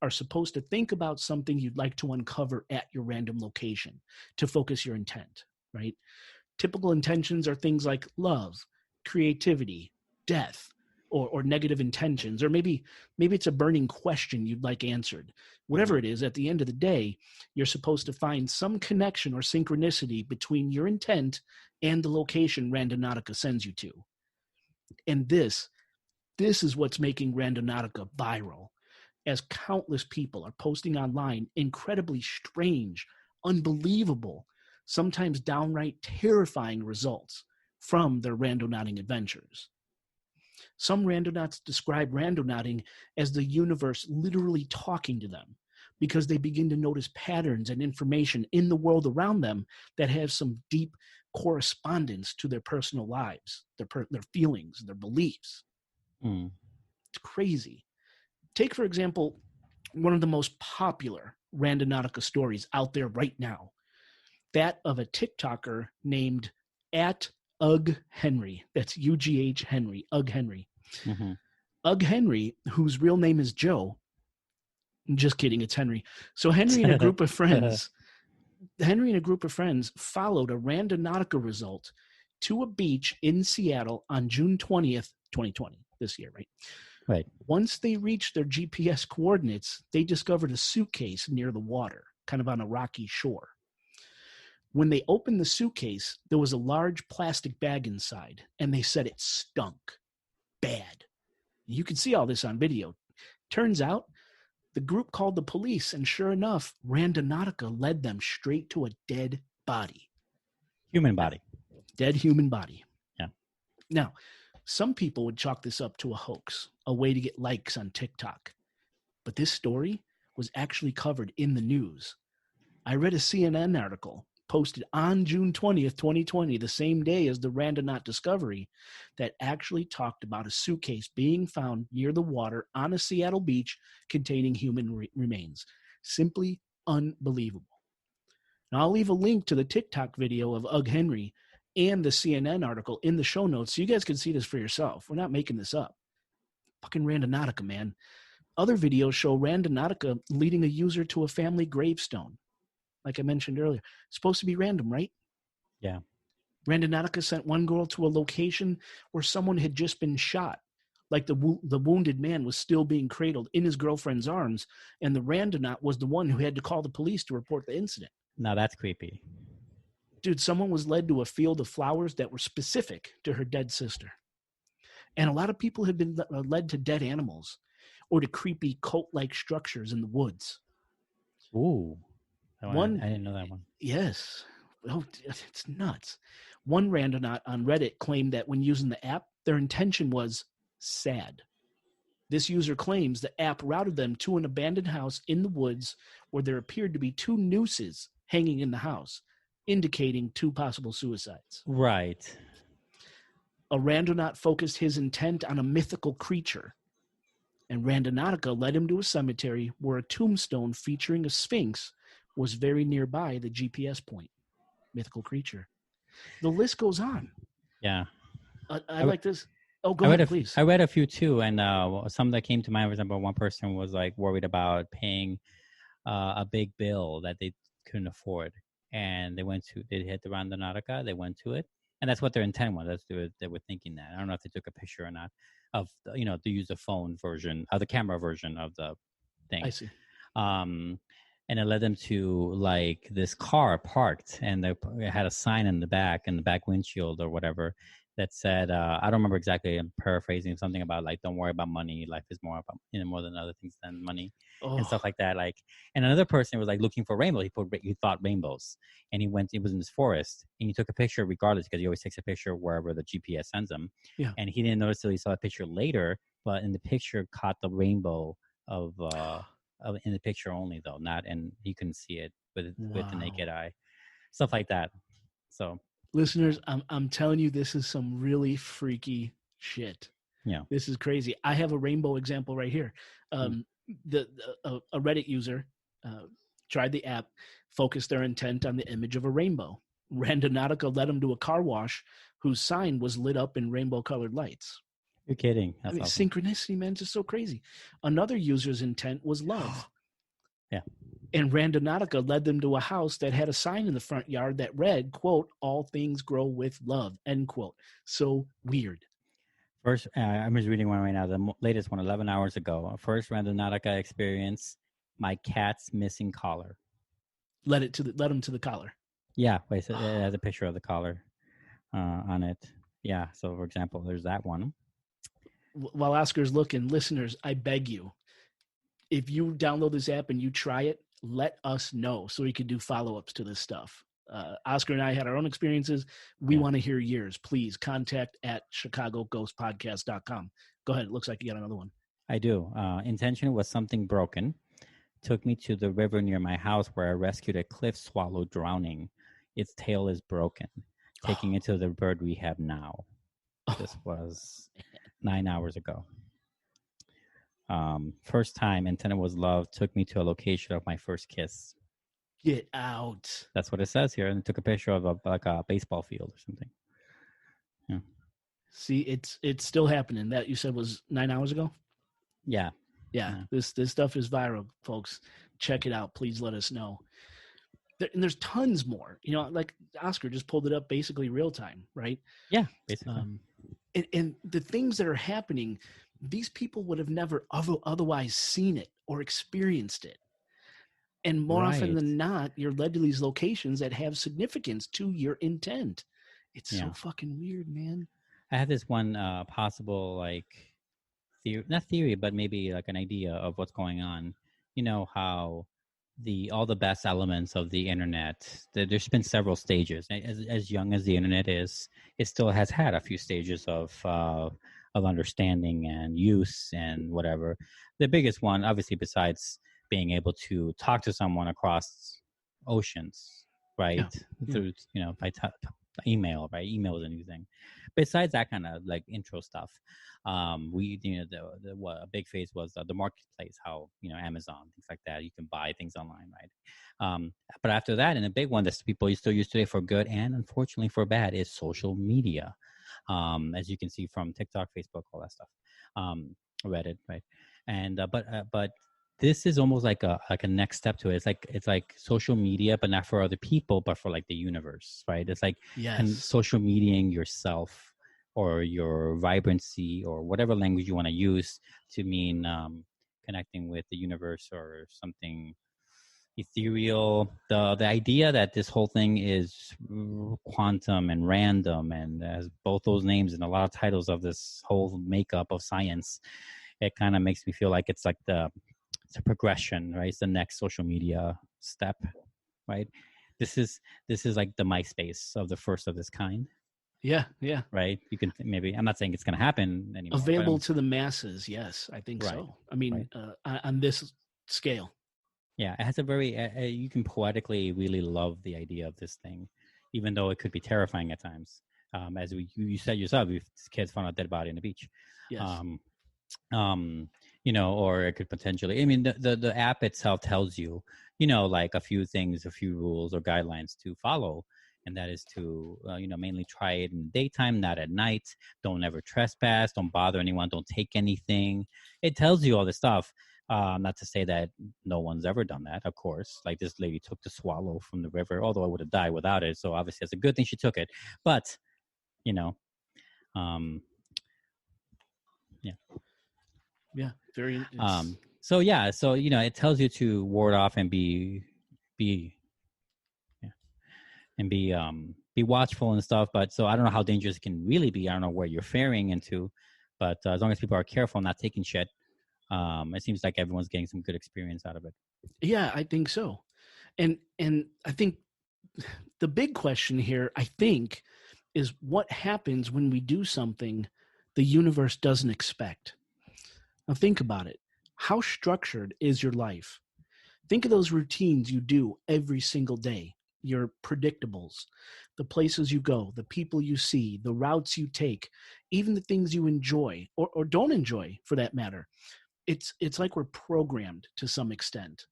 are supposed to think about something you'd like to uncover at your random location to focus your intent, right? Typical intentions are things like love, creativity, death, or negative intentions, or maybe it's a burning question you'd like answered. Whatever it is, at the end of the day, you're supposed to find some connection or synchronicity between your intent and the location Randonautica sends you to. And this is what's making Randonautica viral, as countless people are posting online incredibly strange, unbelievable, sometimes downright terrifying results from their randonauting adventures. Some randonauts describe randonauting as the universe literally talking to them, because they begin to notice patterns and information in the world around them that have some deep correspondence to their personal lives, their feelings, their beliefs. It's crazy. Take, for example, one of the most popular Randonautica stories out there right now, that of a TikToker named @UggHenry. That's UGH Henry, Ugg Henry. Mm-hmm. Ugg Henry, whose real name is Joe. I'm just kidding, it's Henry. So Henry and a group of friends followed a Randonautica result to a beach in Seattle on June 20th, 2020, this year, right? Right. Once they reached their GPS coordinates, they discovered a suitcase near the water, kind of on a rocky shore. When they opened the suitcase, there was a large plastic bag inside, and they said it stunk bad. You can see all this on video. Turns out, the group called the police, and sure enough, Randonautica led them straight to a dead body. Human body. Dead human body. Yeah. Now, some people would chalk this up to a hoax, a way to get likes on TikTok. But this story was actually covered in the news. I read a CNN article posted on June 20th, 2020, the same day as the Randonaut discovery, that actually talked about a suitcase being found near the water on a Seattle beach containing human remains. Simply unbelievable. Now, I'll leave a link to the TikTok video of Ugg Henry and the CNN article in the show notes so you guys can see this for yourself. We're not making this up. Fucking Randonautica, man. Other videos show Randonautica leading a user to a family gravestone. Like I mentioned earlier, it's supposed to be random, right? Yeah. Randonautica sent one girl to a location where someone had just been shot. Like the wounded man was still being cradled in his girlfriend's arms, and the Randonaut was the one who had to call the police to report the incident. Now that's creepy. Dude, someone was led to a field of flowers that were specific to her dead sister. And a lot of people have been led to dead animals or to creepy cult-like structures in the woods. Ooh. I didn't know that one. Yes. Oh, it's nuts. One randonaut on Reddit claimed that when using the app, their intention was sad. This user claims the app routed them to an abandoned house in the woods where there appeared to be two nooses hanging in the house, indicating two possible suicides. Right. A randonaut focused his intent on a mythical creature, and Randonautica led him to a cemetery where a tombstone featuring a sphinx was very nearby the GPS point. Mythical creature. The list goes on. Yeah. I like this. Oh, go ahead, please. I read a few too, and some that came to mind. For example, one person was like worried about paying a big bill that they couldn't afford, and they hit the Randonautica. They went to it, and that's what their intent was. They were thinking that. I don't know if they took a picture or not of to use the phone version, the camera version of the thing. I see. and it led them to like this car parked, and it had a sign in the back windshield or whatever, that said, I don't remember exactly, I'm paraphrasing, something about like, don't worry about money, life is more about, more than other things than money, and stuff Oh, like that. Like, and another person was like looking for rainbows. He thought rainbows, and he was in this forest, and he took a picture regardless, because he always takes a picture wherever the GPS sends him. yeah. And he didn't notice till he saw the picture later, but in the picture caught the rainbow of in the picture only, though, not, and you couldn't see it with the naked Wow. eye, stuff like that. So Listeners, I'm telling you, this is some really freaky shit. yeah. This is crazy. I have a rainbow example right here. Mm. Um, a Reddit user tried the app, focused their intent on the image of a rainbow. Randonautica led them to a car wash whose sign was lit up in rainbow colored lights. You're kidding. I That's mean, awesome. synchronicity, man, just so crazy. Another user's intent was love. Yeah. And Randonautica led them to a house that had a sign in the front yard that read, quote, all things grow with love, end quote. So weird. First, I'm just reading one right now. The latest one, 11 hours ago. First Randonautica experience, my cat's missing collar. Led them to the collar. Yeah, wait, so it has a picture of the collar on it. Yeah, so for example, there's that one. While Oscar's looking, listeners, I beg you, if you download this app and you try it, let us know so we can do follow-ups to this stuff. Oscar and I had our own experiences. We want to hear yours. Please contact at chicagoghostpodcast.com. Go ahead. It looks like you got another one. I do. Intention was something broken. Took me to the river near my house where I rescued a cliff swallow drowning. Its tail is broken. Taking it to the bird rehab now. This was 9 hours ago. First time intended was love. Took me to a location of my first kiss. Get out. That's what it says here, and it took a picture of a baseball field or something. Yeah. See, it's still happening. That you said was 9 hours ago. Yeah. Yeah. This stuff is viral, folks. Check it out. Please let us know. And there's tons more. Like Oscar just pulled it up, basically real time, right? Yeah, basically. And the things that are happening, these people would have never otherwise seen it or experienced it. And more often than not, you're led to these locations that have significance to your intent. It's so fucking weird, man. I had this one possible, like, not theory, but maybe like an idea of what's going on. You know how all the best elements of the internet, there's been several stages. As young as the internet is, it still has had a few stages of understanding and use and whatever. The biggest one, obviously, besides being able to talk to someone across oceans, right? Through by email, right? Email is a new thing. Besides that kind of like intro stuff, we what a big phase was the marketplace, how Amazon, things like that, you can buy things online, right? But after that, and a big one that people still use today for good and unfortunately for bad is social media. As you can see from TikTok, Facebook, all that stuff, Reddit, right? And but this is almost like a next step to it. It's like social media, but not for other people, but for like the universe, right? It's like social mediaing yourself or your vibrancy or whatever language you want to use to mean connecting with the universe or something ethereal. The idea that this whole thing is quantum and random and has both those names and a lot of titles of this whole makeup of science, it kind of makes me feel like it's like it's a progression, right? It's the next social media step, right? This is like the MySpace of the first of this kind. Yeah. Right. You can maybe. I'm not saying it's going to happen anymore. Available to the masses. Yes, I think so. I mean, on this scale. Yeah, it has a very. You can poetically really love the idea of this thing, even though it could be terrifying at times. As you said yourself, if kids found a dead body on the beach. Yes. Or it could potentially. I mean, the app itself tells you, like a few things, a few rules or guidelines to follow, and that is to, mainly try it in the daytime, not at night. Don't ever trespass. Don't bother anyone. Don't take anything. It tells you all this stuff. Not to say that no one's ever done that, of course. Like this lady took the swallow from the river, although I would have died without it. So obviously, it's a good thing she took it. But, yeah. Yeah, very. So yeah, so it tells you to ward off and be yeah, and be watchful and stuff. But so I don't know how dangerous it can really be. I don't know where you're faring into, but as long as people are careful, not taking shit, it seems like everyone's getting some good experience out of it. Yeah, I think so. And I think the big question here, I think, is what happens when we do something the universe doesn't expect. Now think about it. How structured is your life? Think of those routines you do every single day, your predictables, the places you go, the people you see, the routes you take, even the things you enjoy or don't enjoy for that matter. It's like we're programmed to some extent.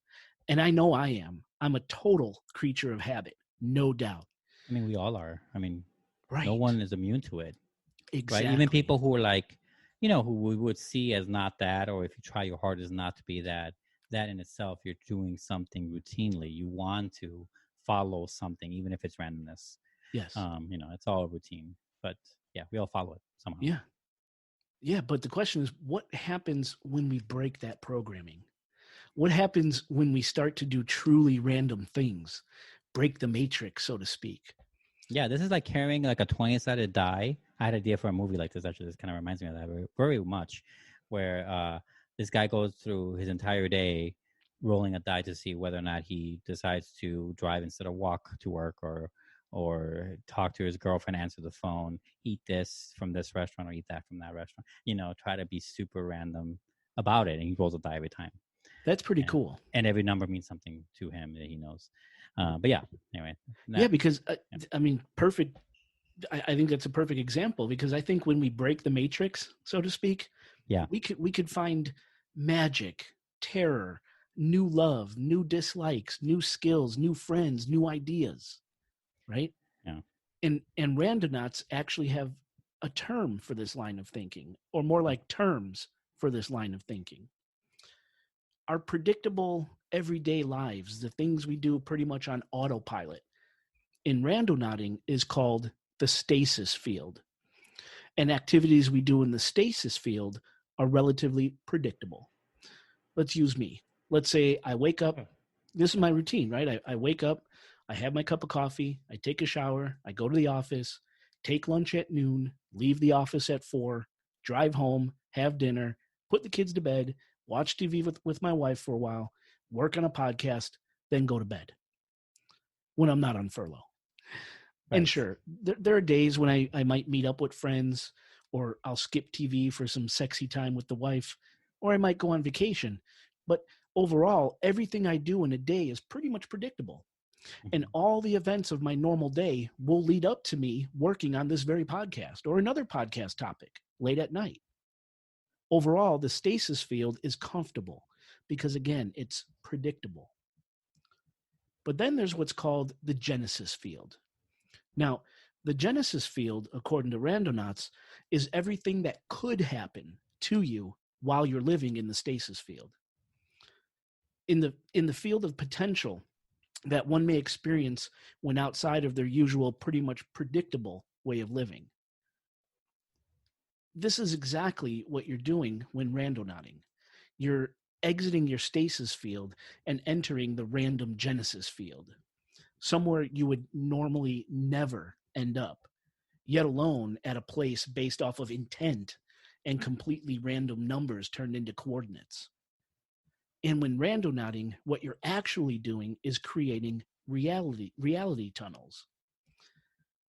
And I know I am. I'm a total creature of habit, no doubt. I mean, we all are. I mean, no Right. one is immune to it, right? Even Exactly. people who are like, who we would see as not that, or if you try your hardest not to be that, that in itself, you're doing something routinely. You want to follow something, even if it's randomness. Yes. It's all a routine, but yeah, we all follow it somehow. Yeah. Yeah. But the question is, what happens when we break that programming? What happens when we start to do truly random things? Break the matrix, so to speak. Yeah, this is like carrying like a 20-sided die. I had an idea for a movie like this. Actually, this kind of reminds me of that very, very much, where this guy goes through his entire day rolling a die to see whether or not he decides to drive instead of walk to work, or talk to his girlfriend, answer the phone, eat this from this restaurant or eat that from that restaurant. Try to be super random about it, and he rolls a die every time, That's pretty and cool. and every number means something to him that he knows. But yeah, anyway, Yeah, that, because yeah. I mean, perfect. I think that's a perfect example because I think when we break the matrix, so to speak, Yeah. we could find magic, terror, new love, new dislikes, new skills, new friends, new ideas, right? Yeah. And randonauts actually have a term for this line of thinking, or more like terms for this line of thinking. Our predictable everyday lives, the things we do pretty much on autopilot, in randonauting is called the stasis field. And activities we do in the stasis field are relatively predictable. Let's use me. Let's say I wake up. This is my routine, right? I wake up, I have my cup of coffee, I take a shower, I go to the office, take lunch at noon, leave the office at 4, drive home, have dinner, put the kids to bed, watch TV with my wife for a while, work on a podcast, then go to bed when I'm not on furlough. And Right. sure, there are days when I might meet up with friends, or I'll skip TV for some sexy time with the wife, or I might go on vacation. But overall, everything I do in a day is pretty much predictable. And Mhm. all the events of my normal day will lead up to me working on this very podcast or another podcast topic late at night. Overall, the stasis field is comfortable because, again, it's predictable. But then there's what's called the genesis field. Now, the genesis field, according to Randonauts, is everything that could happen to you while you're living in the stasis field. In the field of potential that one may experience when outside of their usual, pretty much predictable way of living. This is exactly what you're doing when randonauting. You're exiting your stasis field and entering the random genesis field, somewhere you would normally never end up, yet alone at a place based off of intent and completely random numbers turned into coordinates. And when randonauting, what you're actually doing is creating reality tunnels.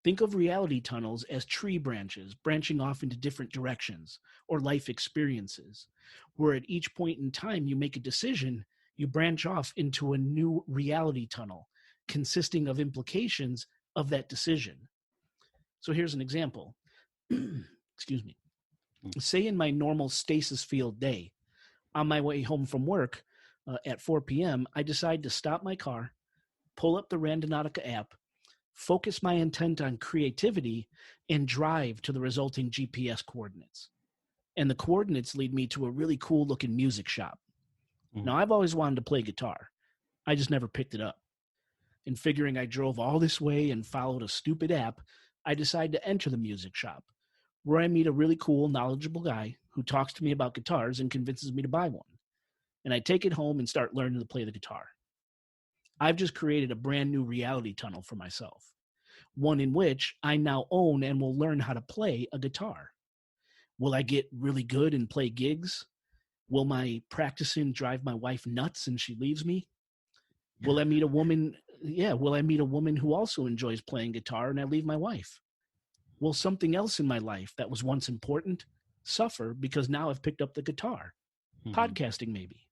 Think of reality tunnels as tree branches branching off into different directions, or life experiences, where at each point in time you make a decision, you branch off into a new reality tunnel consisting of implications of that decision. So here's an example. Excuse me. Mm. Say in my normal stasis field day, on my way home from work at 4 p.m., I decide to stop my car, pull up the Randonautica app, focus my intent on creativity, and drive to the resulting GPS coordinates. And the coordinates lead me to a really cool looking music shop. Mhm. Now, I've always wanted to play guitar, I just never picked it up. And figuring I drove all this way and followed a stupid app, I decide to enter the music shop, where I meet a really cool, knowledgeable guy who talks to me about guitars and convinces me to buy one. and I take it home and start learning to play the guitar. I've just created a brand new reality tunnel for myself, one in which I now own and will learn how to play a guitar. Will I get really good and play gigs? Will my practicing drive my wife nuts and she leaves me? Will I meet a woman? Yeah, will I meet a woman who also enjoys playing guitar and I leave my wife? Will something else in my life that was once important suffer because now I've picked up the guitar? Podcasting, maybe.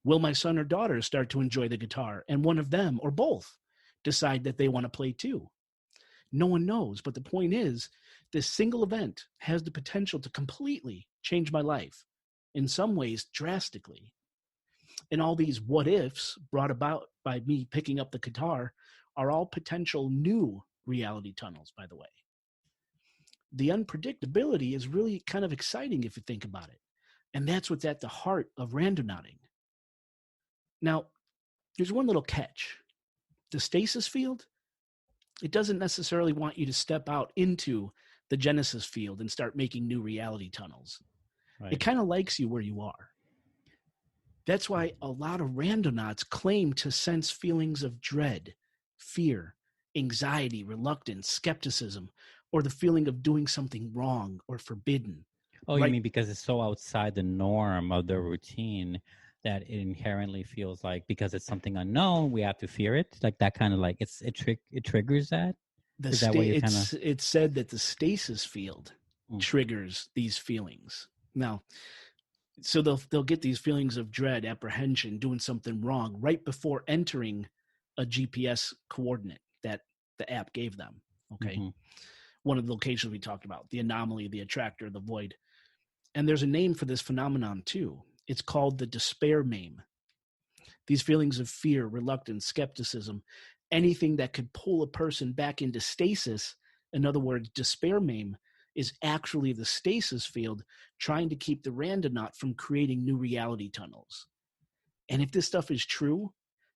Will my son or daughter start to enjoy the guitar and one of them or both decide that they want to play too? No one knows, but the point is, this single event has the potential to completely change my life, in some ways drastically. And all these what ifs brought about by me picking up the guitar are all potential new reality tunnels, by the way. The unpredictability is really kind of exciting if you think about it. And that's what's at the heart of randonauting. Now, there's one little catch. The stasis field, it doesn't necessarily want you to step out into the Genesis field and start making new reality tunnels. Right. It kind of likes you where you are. That's why a lot of randonauts claim to sense feelings of dread, fear, anxiety, reluctance, skepticism, or the feeling of doing something wrong or forbidden. Oh, you mean because it's so outside the norm of the routine that it inherently feels like, because it's something unknown, we have to fear it? Like that kind of like it triggers that? Is that what you're kind of... It's said that the stasis field triggers these feelings. Now, so they'll get these feelings of dread, apprehension, doing something wrong right before entering a GPS coordinate that the app gave them. Okay. Mm-hmm. One of the locations we talked about, the anomaly, the attractor, the void. And there's a name for this phenomenon too. It's called the despair meme. These feelings of fear, reluctance, skepticism, anything that could pull a person back into stasis, in other words, despair meme, is actually the stasis field trying to keep the randonaut from creating new reality tunnels. And if this stuff is true,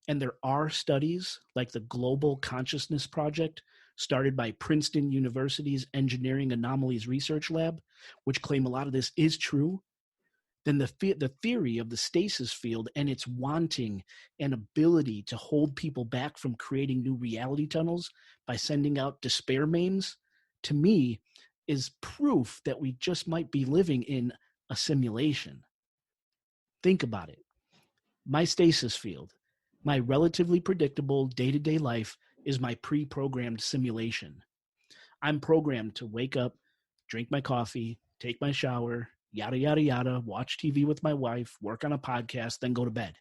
and there are studies like the Global Consciousness Project started by Princeton University's Engineering Anomalies Research Lab, which claim a lot of this is true, then the theory of the stasis field and its wanting and ability to hold people back from creating new reality tunnels by sending out despair memes, to me, is proof that we just might be living in a simulation. Think about it. My stasis field, my relatively predictable day-to-day life, is my pre-programmed simulation. I'm programmed to wake up, drink my coffee, take my shower, yada, yada, yada, watch TV with my wife, work on a podcast, then go to bed.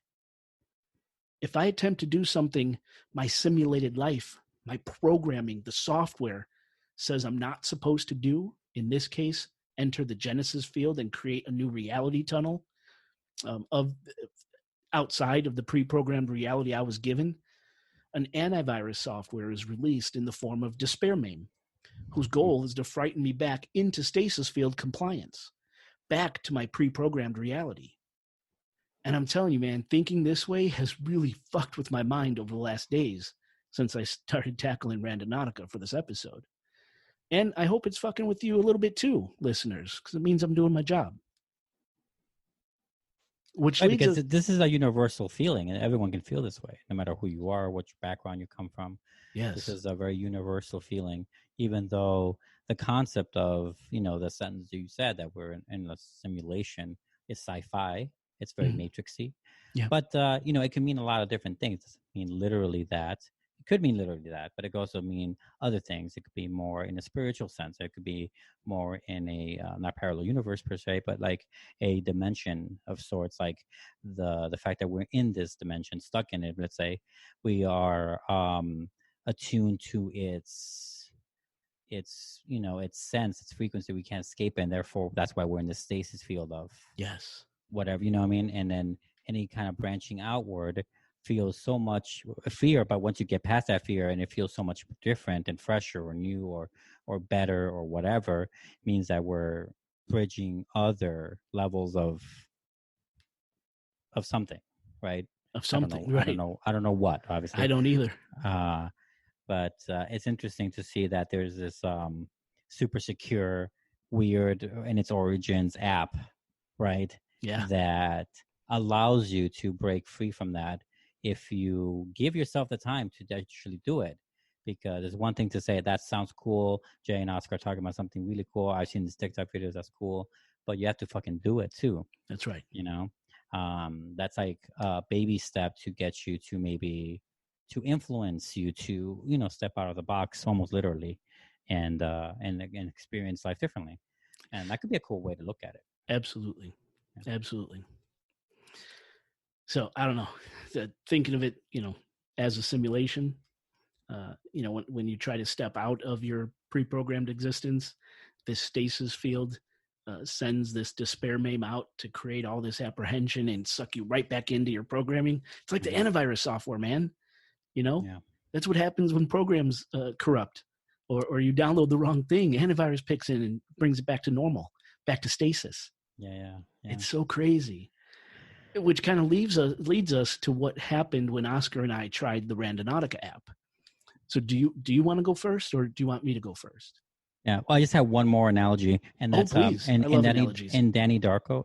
If I attempt to do something my simulated life, my programming, the software says I'm not supposed to do, in this case, enter the Genesis field and create a new reality tunnel of outside of the pre-programmed reality I was given, an antivirus software is released in the form of despair meme, whose goal is to frighten me back into stasis field compliance, back to my pre-programmed reality. And I'm telling you, man, thinking this way has really fucked with my mind over the last days since I started tackling Randonautica for this episode. And I hope it's fucking with you a little bit too, listeners, because it means I'm doing my job. Which right, because this is a universal feeling, and everyone can feel this way, no matter who you are, what background you come from. Yes. This is a very universal feeling, even though the concept of, the sentence you said that we're in a simulation is sci-fi. It's very matrixy. Yeah. But, it can mean a lot of different things. It doesn't mean literally that. It could mean literally that, but it could also mean other things. It could be more in a spiritual sense. It could be more in a, not parallel universe per se, but like a dimension of sorts, like the fact that we're in this dimension, stuck in it. Let's say we are attuned to its sense, its frequency. We can't escape it, and therefore that's why we're in the stasis field of whatever, you know what I mean? And then any kind of branching outward feels so much fear, but once you get past that fear and it feels so much different and fresher or new or better or whatever, means that we're bridging other levels of something, right? Of something, right? I don't know what, obviously. I don't either. But it's interesting to see that there's this super secure, weird in its origins app, right? Yeah. That allows you to break free from that if you give yourself the time to actually do it. Because it's one thing to say that sounds cool. Jay and Oscar are talking about something really cool. I've seen these TikTok videos. That's cool, but you have to fucking do it too. That's right. You know, that's like a baby step to get you to maybe to influence you to step out of the box almost literally, and experience life differently. And that could be a cool way to look at it. Absolutely. Yeah. Absolutely. So I don't know, thinking of it, as a simulation, when you try to step out of your pre-programmed existence, this stasis field sends this despair meme out to create all this apprehension and suck you right back into your programming. It's like the antivirus software, man. Yeah. That's what happens when programs corrupt, or you download the wrong thing. Antivirus picks in and brings it back to normal, back to stasis. Yeah. It's so crazy. Which kind of leads us to what happened when Oscar and I tried the Randonautica app. So do you want to go first, or do you want me to go first? Yeah. Well, I just have one more analogy, and that's please. I love analogies. And Donnie Darko,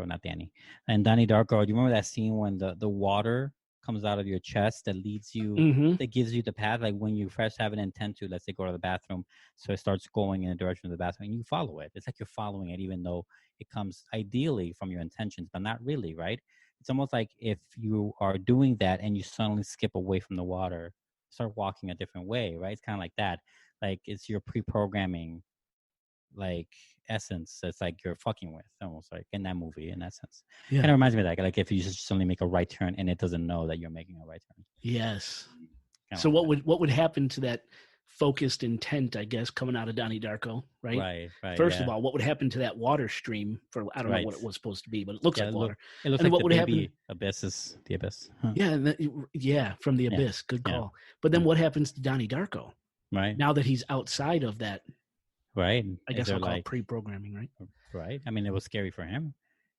not Danny, and Donnie Darko. Do you remember that scene when the water comes out of your chest that leads you, that gives you the path? Like when you first have an intent to, let's say, go to the bathroom, so it starts going in the direction of the bathroom, and you follow it. It's like you're following it, even though it comes ideally from your intentions, but not really, right? It's almost like if you are doing that and you suddenly skip away from the water, start walking a different way, right? It's kind of like that. Like it's your pre-programming, like essence. It's like you're fucking with, almost like in that movie, in that sense. Yeah. Kind of reminds me of that. Like if you just suddenly make a right turn and it doesn't know that you're making a right turn. Yes. Kinda So like what would happen to that focused intent, I guess, coming out of Donnie Darko, right? Right. First of all, what would happen to that water stream? For I don't know what it was supposed to be, but it looks like water. It looks and like what the would baby happen? abyss is the abyss. Huh. Yeah, from the abyss. Good call. Yeah. But then what happens to Donnie Darko? Right. Now that he's outside of that, right. I guess I'll call it pre-programming, right? Right. I mean, it was scary for him.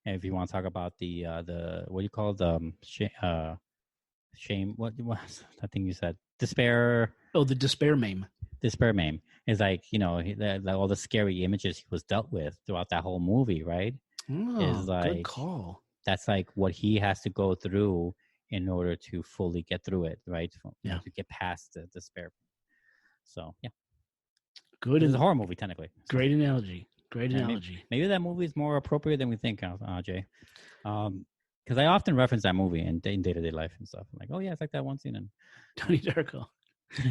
And if you want to talk about the what do you call the shame? What I think you said despair. Oh, the despair meme. Despair meme is like all the scary images he was dealt with throughout that whole movie, right? Oh, is like good call. That's like what he has to go through in order to fully get through it, right? To get past the despair. So yeah, good. It's a horror movie technically. Great analogy. Great analogy. Maybe that movie is more appropriate than we think, Jay. Because I often reference that movie in day-to-day life and stuff. I'm like, oh yeah, it's like that one scene in Donnie Darko.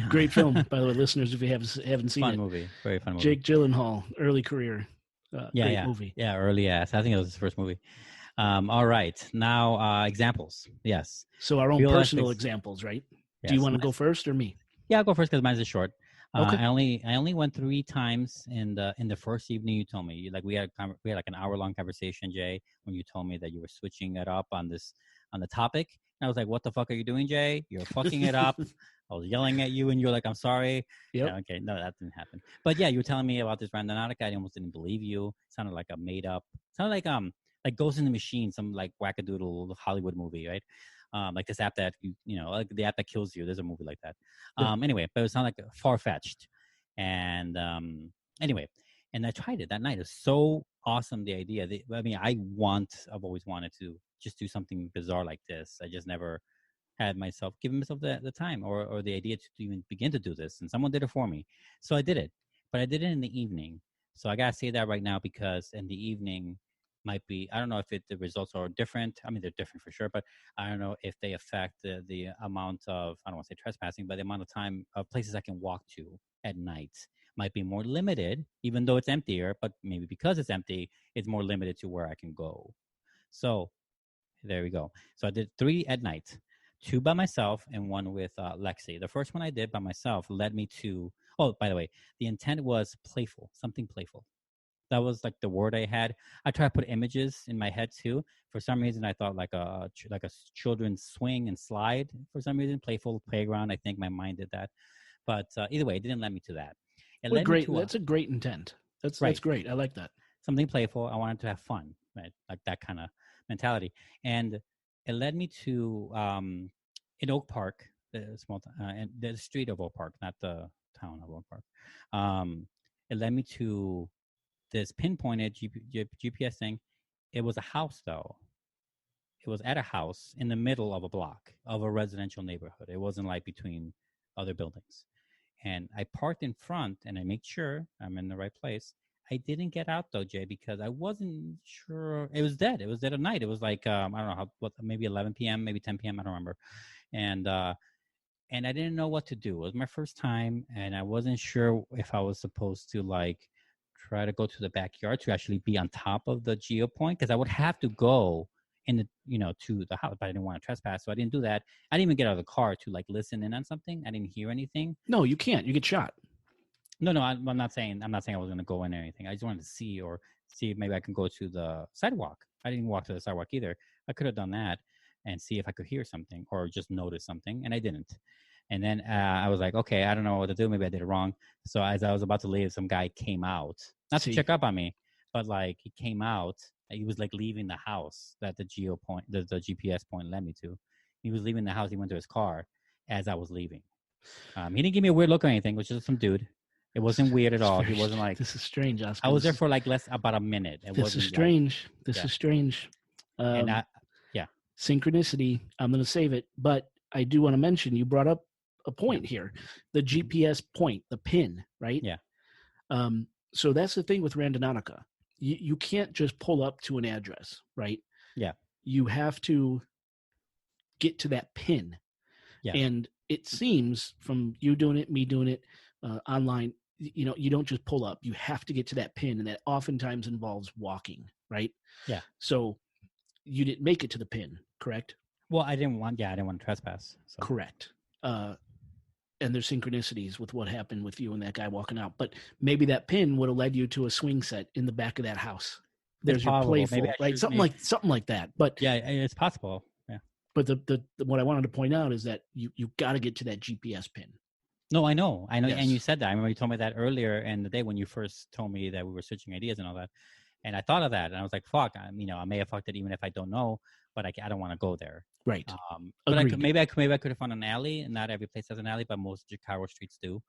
Great film, by the way, listeners. If you haven't seen fun movie, very fun movie. Jake Gyllenhaal, early career, great movie. Yeah, early ass. I think it was his first movie. All right, now examples. Yes. So our own personal examples, right? Yes. Do you want to go first or me? Yeah, I'll go first because mine's is short. Okay. I only went 3 times in the first evening. You told me we had like an hour-long conversation, Jay, when you told me that you were switching it up on the topic. And I was like, "What the fuck are you doing, Jay? You're fucking it up." I was yelling at you, and you're like, "I'm sorry." Yep. Yeah, okay, no, that didn't happen. But yeah, you were telling me about this Randonautica. I almost didn't believe you. It sounded like a made up. Sounded like Ghost in the Machine, some like wackadoodle Hollywood movie, right? Like this app that like the app that kills you. There's a movie like that. Anyway, but it sounded like far fetched. And anyway, and I tried it that night. It was so awesome. The idea. I've always wanted to just do something bizarre like this. I just never had given myself the time or the idea to even begin to do this. And someone did it for me. So I did it, but I did it in the evening. So I got to say that right now, because in the evening might be, I don't know if the results are different. I mean, they're different for sure, but I don't know if they affect the amount of, I don't want to say trespassing, but the amount of time of places I can walk to at night might be more limited, even though it's emptier, but maybe because it's empty, it's more limited to where I can go. So there we go. So I did 3 at night, 2 by myself and 1 with Lexi. The first one I did by myself led me to, oh, by the way, the intent was playful, something playful. That was like the word I had. I tried to put images in my head too. For some reason, I thought like a children's swing and slide. For some reason, playful playground. I think my mind did that. But either way, it didn't lead me to that. That's a great intent. That's great. I like that. Something playful. I wanted to have fun, right? Like that kind of mentality. And it led me to in Oak Park, the small and the street of Oak Park, not the town of Oak Park. It led me to this pinpointed GPS thing. It was a house, though. it was at a house in the middle of a block of a residential neighborhood. It wasn't like between other buildings. And I parked in front and I made sure I'm in the right place. I didn't get out though, Jay, because I wasn't sure. It was dead. It was dead at night. It was like I don't know maybe 11 p.m., maybe 10 p.m. I don't remember. And I didn't know what to do. It was my first time, and I wasn't sure if I was supposed to like try to go to the backyard to actually be on top of the geo point, because I would have to go in the to the house, but I didn't want to trespass, so I didn't do that. I didn't even get out of the car to like listen in on something. I didn't hear anything. No, you can't. You get shot. No, I'm not saying I was going to go in or anything. I just wanted to see if maybe I can go to the sidewalk. I didn't walk to the sidewalk either. I could have done that and see if I could hear something or just notice something, and I didn't. And then I was like, okay, I don't know what to do. Maybe I did it wrong. So as I was about to leave, some guy came out, not to check up on me, but like he came out. He was like leaving the house that the GPS point led me to. He was leaving the house. He went to his car as I was leaving. He didn't give me a weird look or anything. It was just some dude. It wasn't weird at all. He wasn't like. This is strange, Oscar. I was there for like about a minute. This is strange. This is strange. Synchronicity. I'm going to save it, but I do want to mention you brought up a point here, the GPS point, the pin, right? Yeah. So that's the thing with Randonautica. You can't just pull up to an address, right? Yeah. You have to get to that pin. Yeah. And it seems from you doing it, me doing it online, you don't just pull up. You have to get to that pin, and that oftentimes involves walking, right? Yeah. So you didn't make it to the pin, correct? Well, I didn't want to trespass. So. Correct. And there's synchronicities with what happened with you and that guy walking out. But maybe that pin would have led you to a swing set in the back of that house. There's your playful, right? Something like that. But yeah, it's possible. Yeah. But the what I wanted to point out is that you got to get to that GPS pin. No, I know, yes. And you said that. I remember you told me that earlier in the day when you first told me that we were switching ideas and all that. And I thought of that, and I was like, "Fuck!" I may have fucked it even if I don't know, but I don't want to go there. Right. But maybe I could have found an alley, and not every place has an alley, but most Chicago streets do.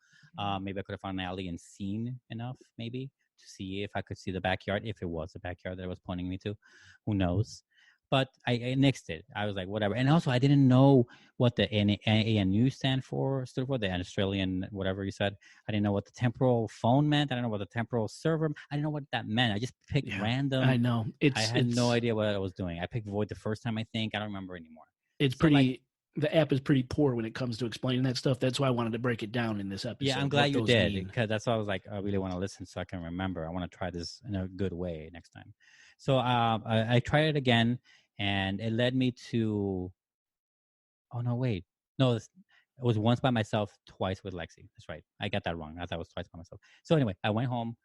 Maybe I could have found an alley and seen enough, maybe, to see if I could see the backyard, if it was the backyard that it was pointing me to. Who knows? But I nixed it. I was like, whatever. And also, I didn't know what the ANU stood for, the Australian whatever you said. I didn't know what the temporal phone meant. I didn't know what the temporal server. I didn't know what that meant. I just picked random. I know. I had no idea what I was doing. I picked void the first time, I think. I don't remember anymore. It's so pretty. The app is pretty poor when it comes to explaining that stuff. That's why I wanted to break it down in this episode. Yeah, I'm glad you did, because that's why I was like, I really want to listen so I can remember. I want to try this in a good way next time. So I tried it again, and it led me to. Oh no! Wait, no. It was once by myself, twice with Lexi. That's right. I got that wrong. I thought it was twice by myself. So anyway, I went home,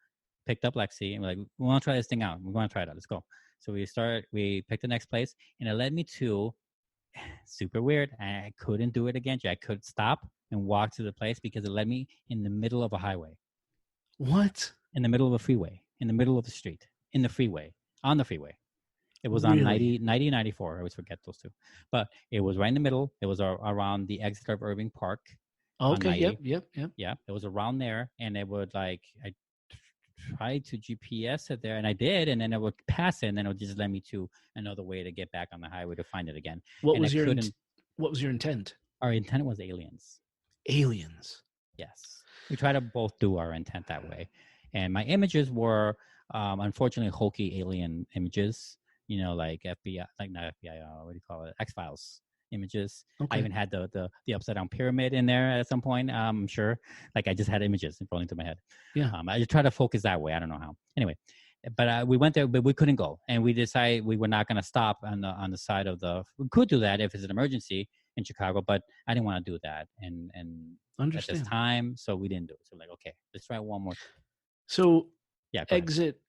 picked up Lexi, and we're like, we want to try this thing out. We're going to try it out. Let's go. So we picked the next place, and it led me to. Super weird. I couldn't do it again. I could stop and walk to the place because it led me in the middle of a highway. What? In the middle of a freeway, in the middle of the street, in the freeway, on the freeway. It was on 90, 94. I always forget those two. But it was right in the middle. It was around the exit of Irving Park. Okay, yep. Yeah, it was around there. And it would I tried to GPS it there, and I did, and then it would pass it, and then it would just let me to another way to get back on the highway to find it again. What was your intent? Our intent was aliens. Aliens. Yes. We try to both do our intent that way. And my images were, unfortunately, hokey alien images, like FBI, like not FBI, what do you call it? X-Files images. Okay. I even had the upside down pyramid in there at some point. I'm sure, like I just had images rolling through my head. Yeah. I just try to focus that way. I don't know how. Anyway, but we went there, but we couldn't go, and we decided we were not going to stop on the side of the. We could do that if it's an emergency in Chicago, but I didn't want to do that, and at this time, so we didn't do it. So like, okay, let's try one more. So yeah, exit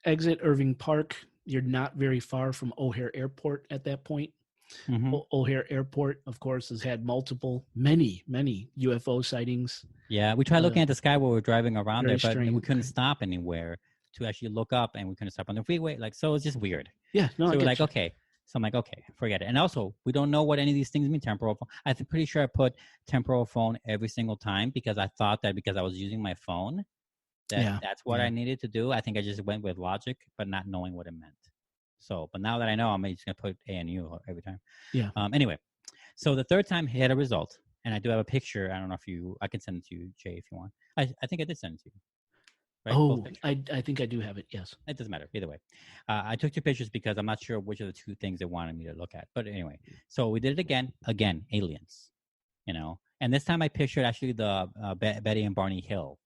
Irving Park. You're not very far from O'Hare Airport at that point. Mm-hmm. O'Hare Airport, of course, has had many UFO sightings. Yeah, we tried looking at the sky while we were driving around there, but we couldn't stop anywhere to actually look up, and we couldn't stop on the freeway. Like, so it's just weird. Yeah, no. So we're like, okay. So I'm like, okay, forget it. And also, we don't know what any of these things mean. Temporal phone. I'm pretty sure I put temporal phone every single time because I thought that because I was using my phone, that's what I needed to do. I think I just went with logic, but not knowing what it meant. So, but now that I know, I'm just gonna put ANU every time. Yeah. Anyway, so the third time he had a result, and I do have a picture. I don't know if I can send it to you, Jay, if you want. I think I did send it to you. Right? Oh, I think I do have it. Yes. It doesn't matter either way. I took 2 pictures because I'm not sure which of the 2 things they wanted me to look at. But anyway, so we did it again. Again, aliens. And this time I pictured actually the Betty and Barney Hill.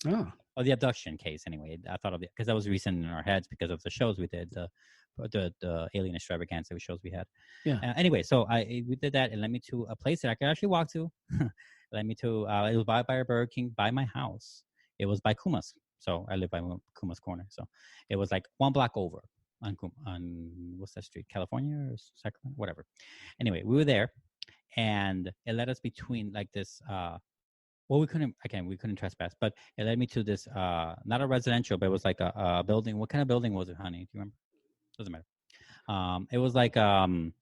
Oh. Or the abduction case. Anyway, I thought of it because that was recent in our heads because of the shows we did, the alien extravaganza shows we had. Yeah. Anyway, so we did that. It led me to a place that I could actually walk to. It led me to it was by a Burger King by my house. It was by Kuma's. So I live by Kuma's Corner. So it was like 1 block over on what's that street? California or Sacramento? Whatever. Anyway, we were there, and it led us between like this. Well, we couldn't trespass, but it led me to this not a residential, but it was like a building. What kind of building was it, honey? Do you remember? Doesn't matter. It was like some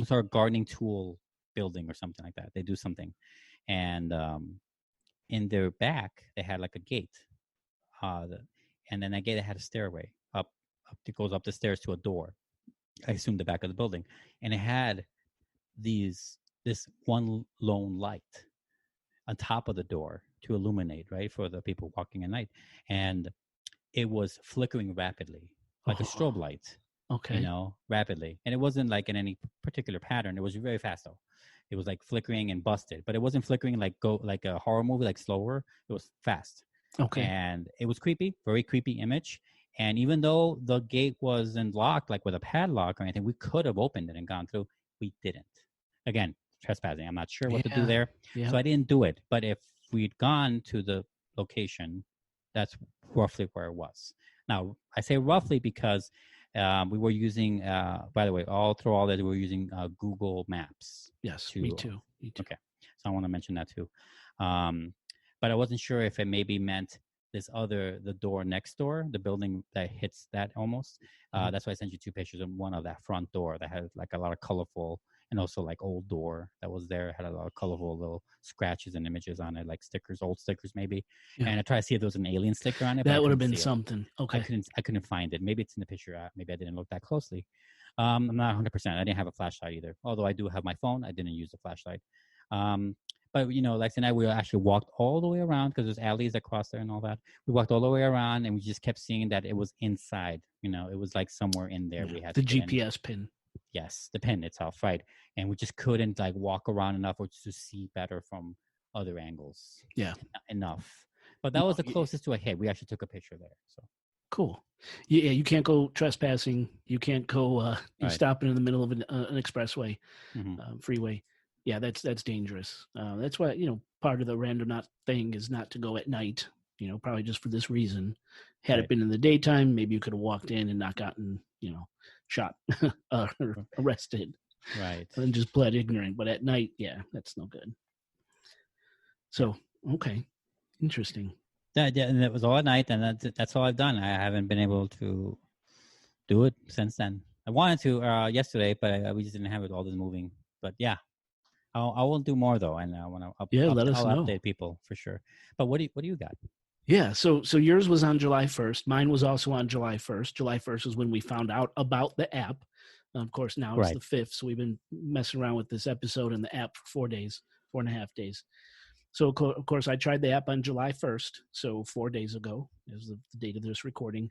sort of gardening tool building or something like that. They do something, and in their back they had like a gate, and then that gate had a stairway up. It goes up the stairs to a door. I assume the back of the building, and it had this one lone light on top of the door to illuminate, right, for the people walking at night. And it was flickering rapidly, like a strobe light, okay, rapidly. And it wasn't like in any particular pattern. It was very fast, though. It was like flickering and busted, but it wasn't flickering like a horror movie, like slower. It was fast. Okay. And it was creepy, very creepy image. And even though the gate wasn't locked, like with a padlock or anything, we could have opened it and gone through. We didn't. Again, trespassing. I'm not sure what to do there. So I didn't do it. But if we'd gone to the location, that's roughly where it was. Now, I say roughly because we were using, by the way, all that, we were using Google Maps. Yes, me too. Okay. So I want to mention that too. But I wasn't sure if it maybe meant the door next door, the building that hits that almost. That's why I sent you 2 pictures of one of that front door that had like a lot of colorful, and also like old door that was there, had a lot of colorful little scratches and images on it, like stickers, old stickers maybe. Yeah. And I tried to see if there was an alien sticker on it. That would have been something. Okay. I couldn't find it. Maybe it's in the picture. Maybe I didn't look that closely. I'm not 100%. I didn't have a flashlight either. Although I do have my phone, I didn't use the flashlight. But, like tonight, we actually walked all the way around because there's alleys across there and all that. We walked all the way around, and we just kept seeing that it was inside. It was like somewhere in there. Yeah, we had the GPS pin. Yes, the pin itself, right? And we just couldn't like walk around enough or to see better from other angles. Yeah, enough. But that was the closest to a hit. We actually took a picture there. So cool. Yeah, you can't go trespassing. You can't go stopping in the middle of an expressway, freeway. Yeah, that's dangerous. That's why part of the Randonaut thing is not to go at night. Probably just for this reason. Had it been in the daytime, maybe you could have walked in and not gotten shot or arrested. Right. And just pled ignorant. But at night, yeah, that's no good. So, okay. Interesting. Yeah, and it was all at night, and that's all I've done. I haven't been able to do it since then. I wanted to yesterday, but we just didn't have it. All this moving. But yeah, I will do more though, and I want to. Let us know. Update people for sure. But what do you got? Yeah, so yours was on July 1st. Mine was also on July 1st. July 1st was when we found out about the app. Of course, now it's the 5th, so we've been messing around with this episode and the app for 4.5 days. So, of course, I tried the app on July 1st, so 4 days ago is the date of this recording.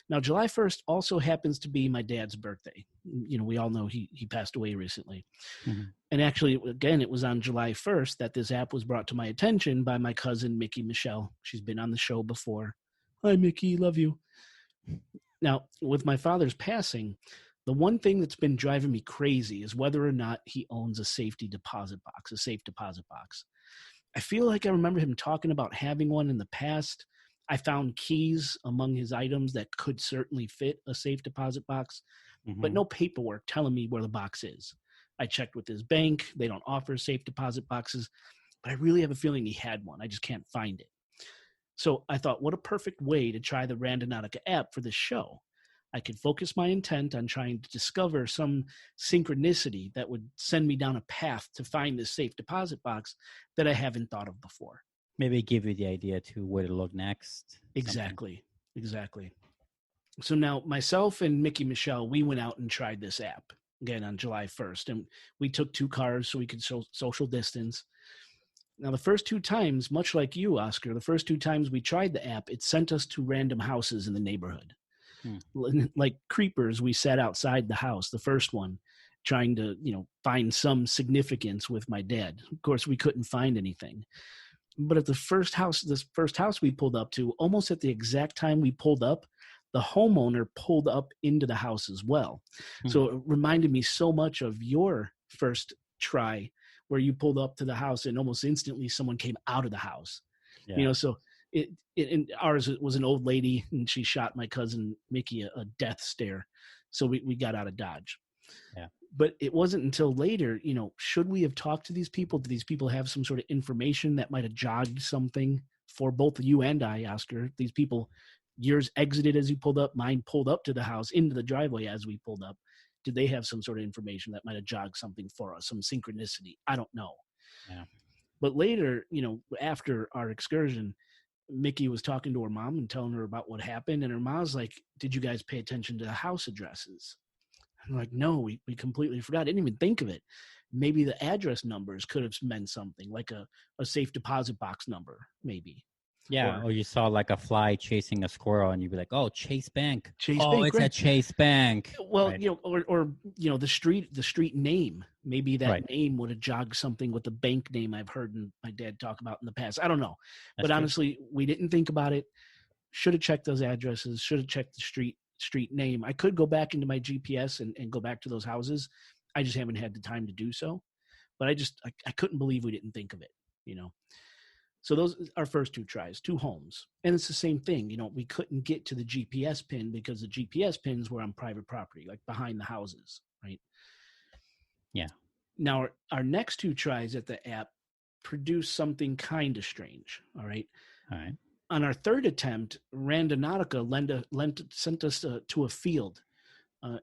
Now, July 1st also happens to be my dad's birthday. We all know he passed away recently. Mm-hmm. And actually, again, it was on July 1st that this app was brought to my attention by my cousin, Mickey Michelle. She's been on the show before. Hi, Mickey. Love you. Now, with my father's passing, the one thing that's been driving me crazy is whether or not he owns a safe deposit box. I feel like I remember him talking about having one in the past. I found keys among his items that could certainly fit a safe deposit box, but no paperwork telling me where the box is. I checked with his bank. They don't offer safe deposit boxes, but I really have a feeling he had one. I just can't find it. So I thought, what a perfect way to try the Randonautica app for this show. I could focus my intent on trying to discover some synchronicity that would send me down a path to find this safe deposit box that I haven't thought of before. Maybe give you the idea to where to look next. Exactly. So now myself and Mickey Michelle, we went out and tried this app again on July 1st. And we took 2 cars so we could social distance. Now, the first 2 times, much like you, Oscar, the first 2 times we tried the app, it sent us to random houses in the neighborhood. Hmm. Like creepers, we sat outside the house, the first one, trying to, find some significance with my dad. Of course, we couldn't find anything. But at this first house we pulled up to, almost at the exact time we pulled up, the homeowner pulled up into the house as well. Hmm. So it reminded me so much of your first try where you pulled up to the house and almost instantly someone came out of the house. Yeah. So it and ours was an old lady, and she shot my cousin Mickey a death stare. So we got out of Dodge. Yeah. But it wasn't until later, should we have talked to these people? Do these people have some sort of information that might have jogged something for both you and I, Oscar? These people, yours exited as you pulled up, mine pulled up to the house, into the driveway as we pulled up. Did they have some sort of information that might have jogged something for us, some synchronicity? I don't know. Yeah. But later, after our excursion, Mickey was talking to her mom and telling her about what happened. And her mom's like, did you guys pay attention to the house addresses? I'm like, no, we completely forgot. I didn't even think of it. Maybe the address numbers could have meant something, like a safe deposit box number, maybe. Yeah. Or you saw like a fly chasing a squirrel, and you'd be like, "Oh, Chase Bank. Chase Oh, Bank, it's right? at Chase Bank." Well, Right. or the street name. Maybe that Right. name would have jogged something with the bank name I've heard my dad talk about in the past. I don't know. That's But true. honestly, we didn't think about it. Should have checked those addresses, should have checked the street name. I could go back into my GPS and go back to those houses. I just haven't had the time to do so. But I couldn't believe we didn't think of it. So those are our first 2 tries, 2 homes. And it's the same thing. We couldn't get to the GPS pin because the GPS pins were on private property, like behind the houses, right? Yeah. Now, our next 2 tries at the app produced something kind of strange, all right? All right. On our third attempt, Randonautica sent us to a field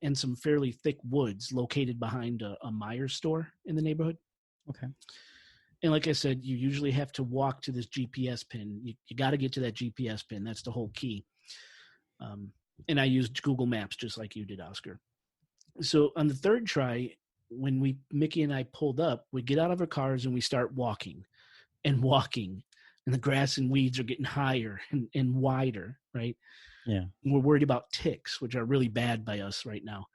and some fairly thick woods located behind a Meijer store in the neighborhood. Okay. And like I said, you usually have to walk to this GPS pin. You got to get to that GPS pin. That's the whole key. And I used Google Maps just like you did, Oscar. So on the third try, when Mickey and I pulled up, we get out of our cars and we start walking and walking. And the grass and weeds are getting higher and wider, right? Yeah. We're worried about ticks, which are really bad by us right now.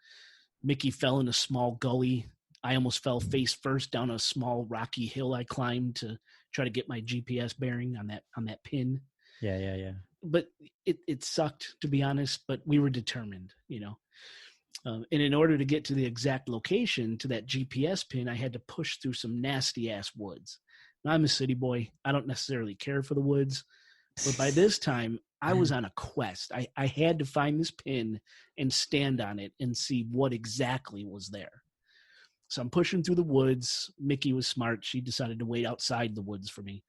Mickey fell in a small gully. I almost fell face first down a small rocky hill I climbed to try to get my GPS bearing on that pin. Yeah. Yeah. Yeah. But it sucked, to be honest, but we were determined, and in order to get to the exact location to that GPS pin, I had to push through some nasty ass woods. Now, I'm a city boy. I don't necessarily care for the woods, but by this time I was on a quest. I had to find this pin and stand on it and see what exactly was there. So I'm pushing through the woods. Mickey was smart. She decided to wait outside the woods for me.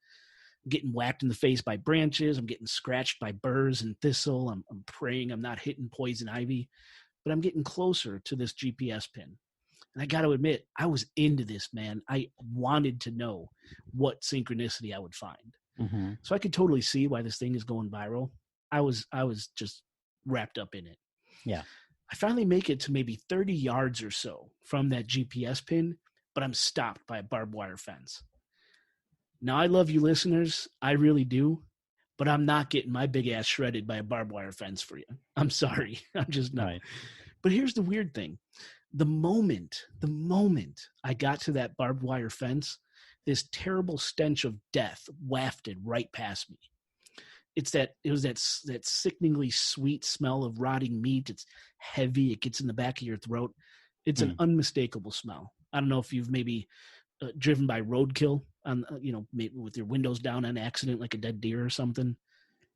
I'm getting whacked in the face by branches. I'm getting scratched by burrs and thistle. I'm praying I'm not hitting poison ivy, but I'm getting closer to this GPS pin. And I got to admit, I was into this, man. I wanted to know what synchronicity I would find. Mm-hmm. So I could totally see why this thing is going viral. I was just wrapped up in it. Yeah. I finally make it to maybe 30 yards or so from that GPS pin, but I'm stopped by a barbed wire fence. Now, I love you listeners. I really do. But I'm not getting my big ass shredded by a barbed wire fence for you. I'm sorry. I'm just not. Right. But here's the weird thing. The moment I got to that barbed wire fence, this terrible stench of death wafted right past me. It was that sickeningly sweet smell of rotting meat. It's heavy. It gets in the back of your throat. It's an unmistakable smell. I don't know if you've maybe driven by roadkill on maybe with your windows down on accident, like a dead deer or something.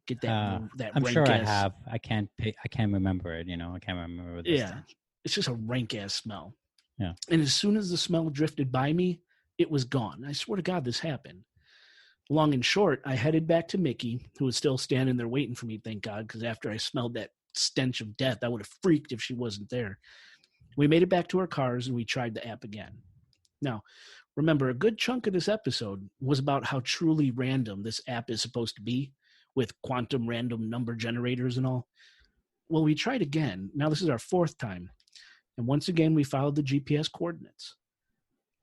Get that I'm rank sure I ass, have. I can't remember it. I can't remember this. yeah. It's just a rank ass smell. Yeah. And as soon as the smell drifted by me, it was gone. I swear to God, this happened. Long and short, I headed back to Mickey, who was still standing there waiting for me, thank God, because after I smelled that stench of death, I would have freaked if she wasn't there. We made it back to our cars and we tried the app again. Now, remember, a good chunk of this episode was about how truly random this app is supposed to be with quantum random number generators and all. Well, we tried again. Now this is our fourth time. And once again, we followed the GPS coordinates.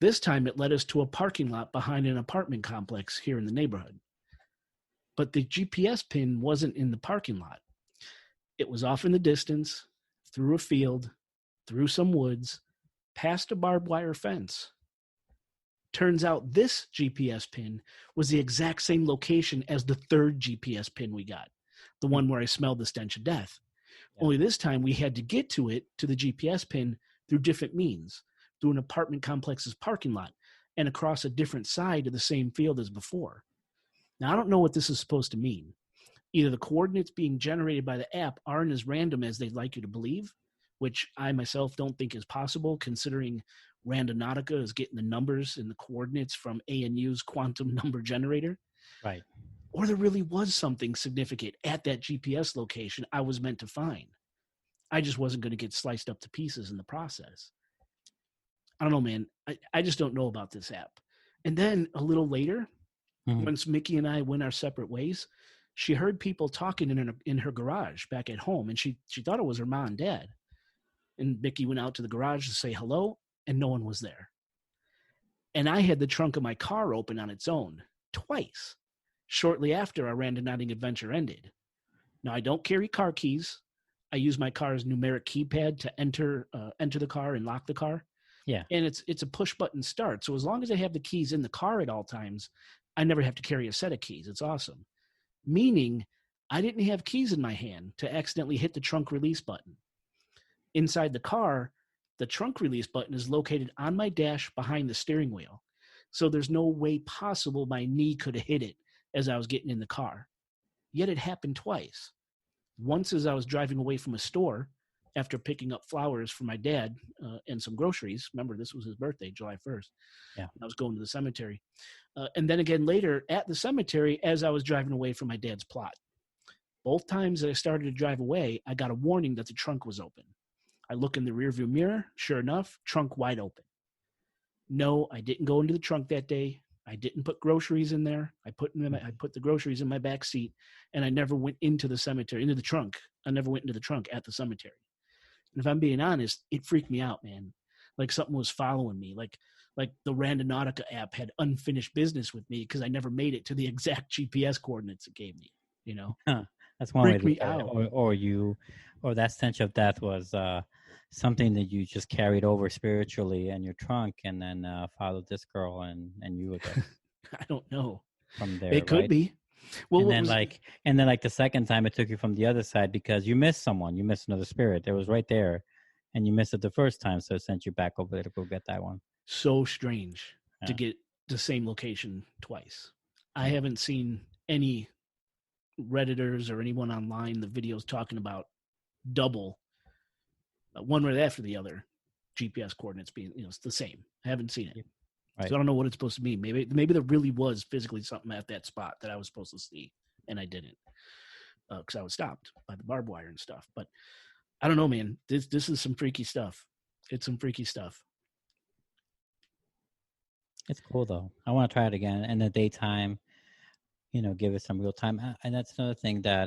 This time it led us to a parking lot behind an apartment complex here in the neighborhood. But the GPS pin wasn't in the parking lot. It was off in the distance, through a field, through some woods, past a barbed wire fence. Turns out this GPS pin was the exact same location as the third GPS pin we got, the one where I smelled the stench of death. Yeah. Only this time we had to get to it, to the GPS pin, through different means, through an apartment complex's parking lot and across a different side of the same field as before. Now, I don't know what this is supposed to mean. Either the coordinates being generated by the app aren't as random as they'd like you to believe, which I myself don't think is possible, considering Randonautica is getting the numbers and the coordinates from ANU's quantum number generator. Right. Or there really was something significant at that GPS location I was meant to find. I just wasn't going to get sliced up to pieces in the process. I don't know, man. I just don't know about this app. And then a little later, once Mickey and I went our separate ways, she heard people talking in her garage back at home, and she thought it was her mom and dad. And Mickey went out to the garage to say hello, and no one was there. And I had the trunk of my car open on its own twice, shortly after our randonauting adventure ended. Now, I don't carry car keys. I use my car's numeric keypad to enter the car and lock the car. Yeah. And it's a push button start. So as long as I have the keys in the car at all times, I never have to carry a set of keys. It's awesome. Meaning I didn't have keys in my hand to accidentally hit the trunk release button. Inside the car, the trunk release button is located on my dash behind the steering wheel. So there's no way possible my knee could have hit it as I was getting in the car. Yet it happened twice. Once as I was driving away from a store after picking up flowers for my dad and some groceries. Remember, this was his birthday, July 1st. Yeah. I was going to the cemetery. And then again later at the cemetery as I was driving away from my dad's plot. Both times that I started to drive away, I got a warning that the trunk was open. I look in the rearview mirror. Sure enough, trunk wide open. No, I didn't go into the trunk that day. I didn't put groceries in there. I put the groceries in my back seat, and I never went into the cemetery, into the trunk. I never went into the trunk at the cemetery. And if I'm being honest, it freaked me out, man. Like something was following me. Like the Randonautica app had unfinished business with me because I never made it to the exact GPS coordinates it gave me. You know, That's one way freaked to me look at it. out. Or that stench of death was something that you just carried over spiritually in your trunk, and then followed this girl and you again I don't know. from there. It could right? be. Well, And then the second time it took you from the other side because you missed someone, you missed another spirit. It was right there, and you missed it the first time, so it sent you back over there to go get that one. so strange to Yeah. get the same location twice. I haven't seen any Redditors or anyone online the videos talking about double one right after the other GPS coordinates being, it's the same. I haven't seen it. Right. So I don't know what it's supposed to mean. Maybe there really was physically something at that spot that I was supposed to see and I didn't because I was stopped by the barbed wire and stuff. But I don't know, man. This is some freaky stuff. It's some freaky stuff. It's cool though. I want to try it again in the daytime. Give it some real time. And that's another thing that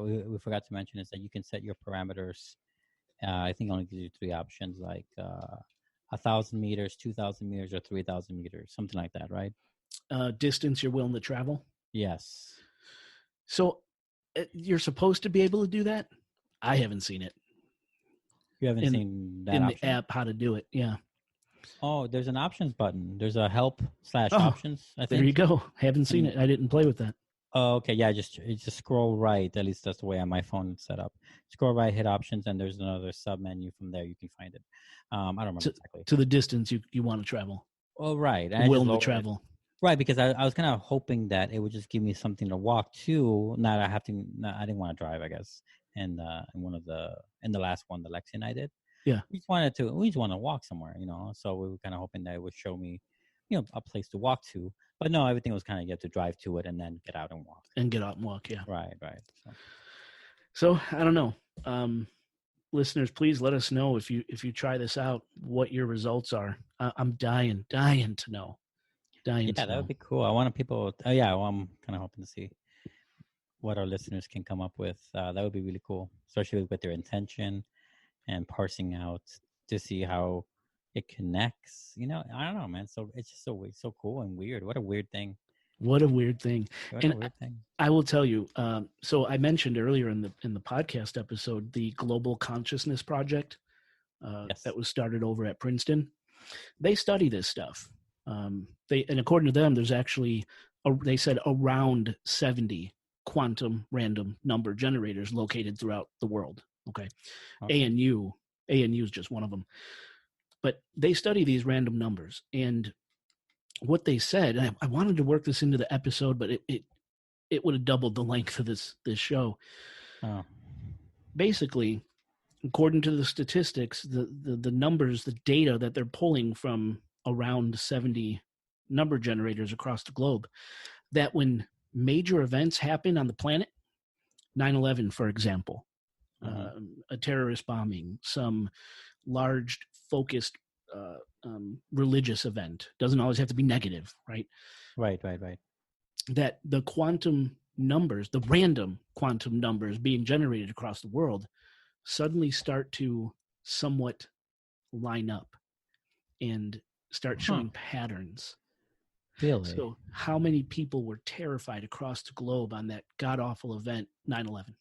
we forgot to mention is that you can set your parameters. I think it only gives you 3 options, like 1,000 meters, 2,000 meters, or 3,000 meters, something like that, right? Distance you're willing to travel. Yes. So you're supposed to be able to do that. I haven't seen it. You haven't seen that in option? the app how to do it. Yeah. Oh, there's an options button. There's a help / options. I think. There you go. Haven't seen it. I didn't play with that. Oh, okay. Yeah, just scroll right. At least that's the way on my phone it's set up. Scroll right, hit options, and there's another sub menu. From there, you can find it. I don't remember exactly. To the distance you want to travel. Oh, right. Willing to travel. Right, because I was kind of hoping that it would just give me something to walk to. I didn't want to drive, I guess. And in the last one, the Lexion I did. Yeah. We just want to walk somewhere, So we were kind of hoping that it would show me, a place to walk to. But no, everything was kind of you have to drive to it and then get out and walk. Yeah. Right. So I don't know. Listeners, please let us know if you try this out, what your results are. I'm dying to know. Yeah, that would be cool. I want people. I'm kind of hoping to see what our listeners can come up with. That would be really cool, especially with their intention and parsing out to see how it connects. I don't know, man. So it's just so cool and weird. What a weird thing. What a weird thing. What a And weird thing. I will tell you. So I mentioned earlier in the podcast episode the Global Consciousness Project Yes. that was started over at Princeton. They study this stuff. And according to them, there's actually they said around 70 quantum random number generators located throughout the world. Okay. ANU is just one of them. But they study these random numbers, and what they said, and I wanted to work this into the episode, but it would have doubled the length of this show. Oh. Basically, according to the statistics, the numbers, the data that they're pulling from around 70 number generators across the globe, that when major events happen on the planet, 9/11, for example, a terrorist bombing, some large focused religious event, doesn't always have to be negative, right? Right. That the quantum numbers, the random quantum numbers being generated across the world suddenly start to somewhat line up and start showing patterns. Really? So how many people were terrified across the globe on that god-awful event, 9/11?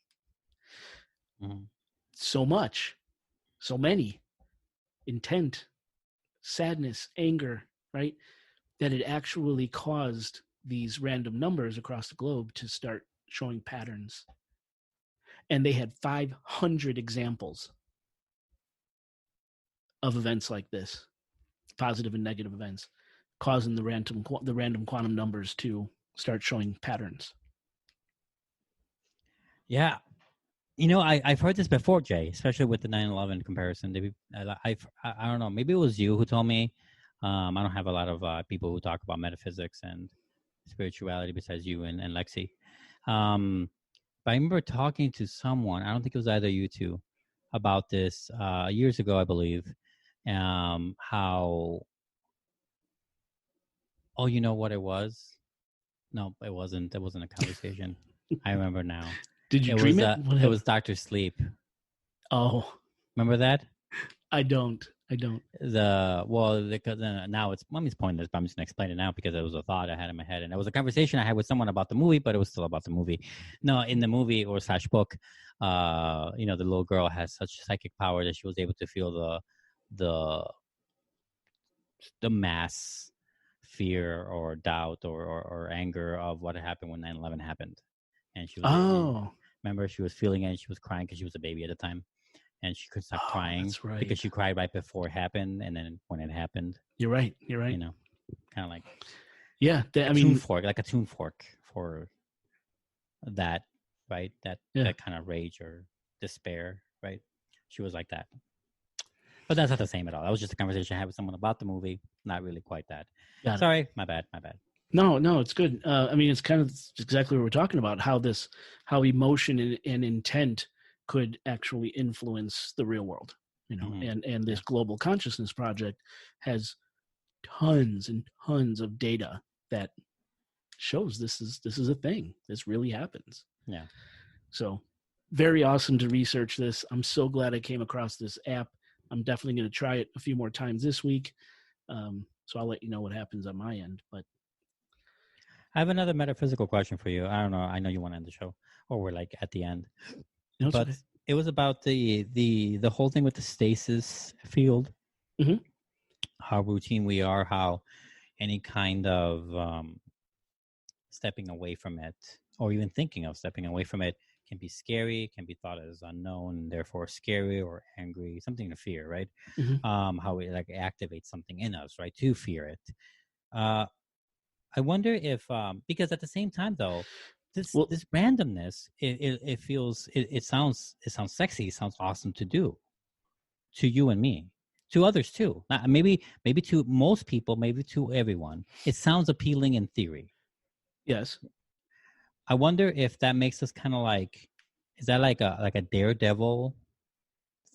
So much, so many, intent, sadness, anger, right? That it actually caused these random numbers across the globe to start showing patterns. And they had 500 examples of events like this, positive and negative events, causing the random quantum numbers to start showing patterns. Yeah. I've heard this before, Jay, especially with the 9/11 comparison. I don't know. Maybe it was you who told me. I don't have a lot of people who talk about metaphysics and spirituality besides you and Lexi. But I remember talking to someone. I don't think it was either you two about this years ago, I believe. How? Oh, you know what it was? No, it wasn't. It wasn't a conversation. I remember now. Did you dream it? It was Dr. Sleep. Oh, remember that? I don't. Because now it's mommy's pointless, but I'm just gonna explain it now because it was a thought I had in my head, and it was a conversation I had with someone about the movie, but it was still about the movie. No, in the movie or / book, the little girl has such psychic power that she was able to feel the mass fear or doubt or anger of what had happened when 9/11 happened, and she was remember she was feeling it, and she was crying because she was a baby at the time. And she couldn't stop crying. That's right. Because she cried right before it happened, and then when it happened. You're right. Kind of like tune fork, like a tune fork for that, right? That kind of rage or despair, right? She was like that. But that's not the same at all. That was just a conversation I had with someone about the movie. Not really quite that. Sorry, my bad. No, it's good. It's kind of exactly what we're talking about. How emotion and intent could actually influence the real world, and this Global Consciousness Project has tons and tons of data that shows this is a thing. This really happens. Yeah. So very awesome to research this. I'm so glad I came across this app. I'm definitely going to try it a few more times this week. So I'll let you know what happens on my end. But I have another metaphysical question for you. I don't know. I know you want to end the show, or we're like at the end. But okay. It was about the whole thing with the stasis field, how routine we are, how any kind of stepping away from it, or even thinking of stepping away from it, can be scary, can be thought as unknown, and therefore scary or angry, something to fear, right? How it like activates something in us, right, to fear it. I wonder if, because at the same time, though, this randomness, it feels, it sounds sexy, it sounds awesome to do, to you and me, to others too. Maybe to most people, maybe to everyone. It sounds appealing in theory. Yes. I wonder if that makes us kind of like, is that like a daredevil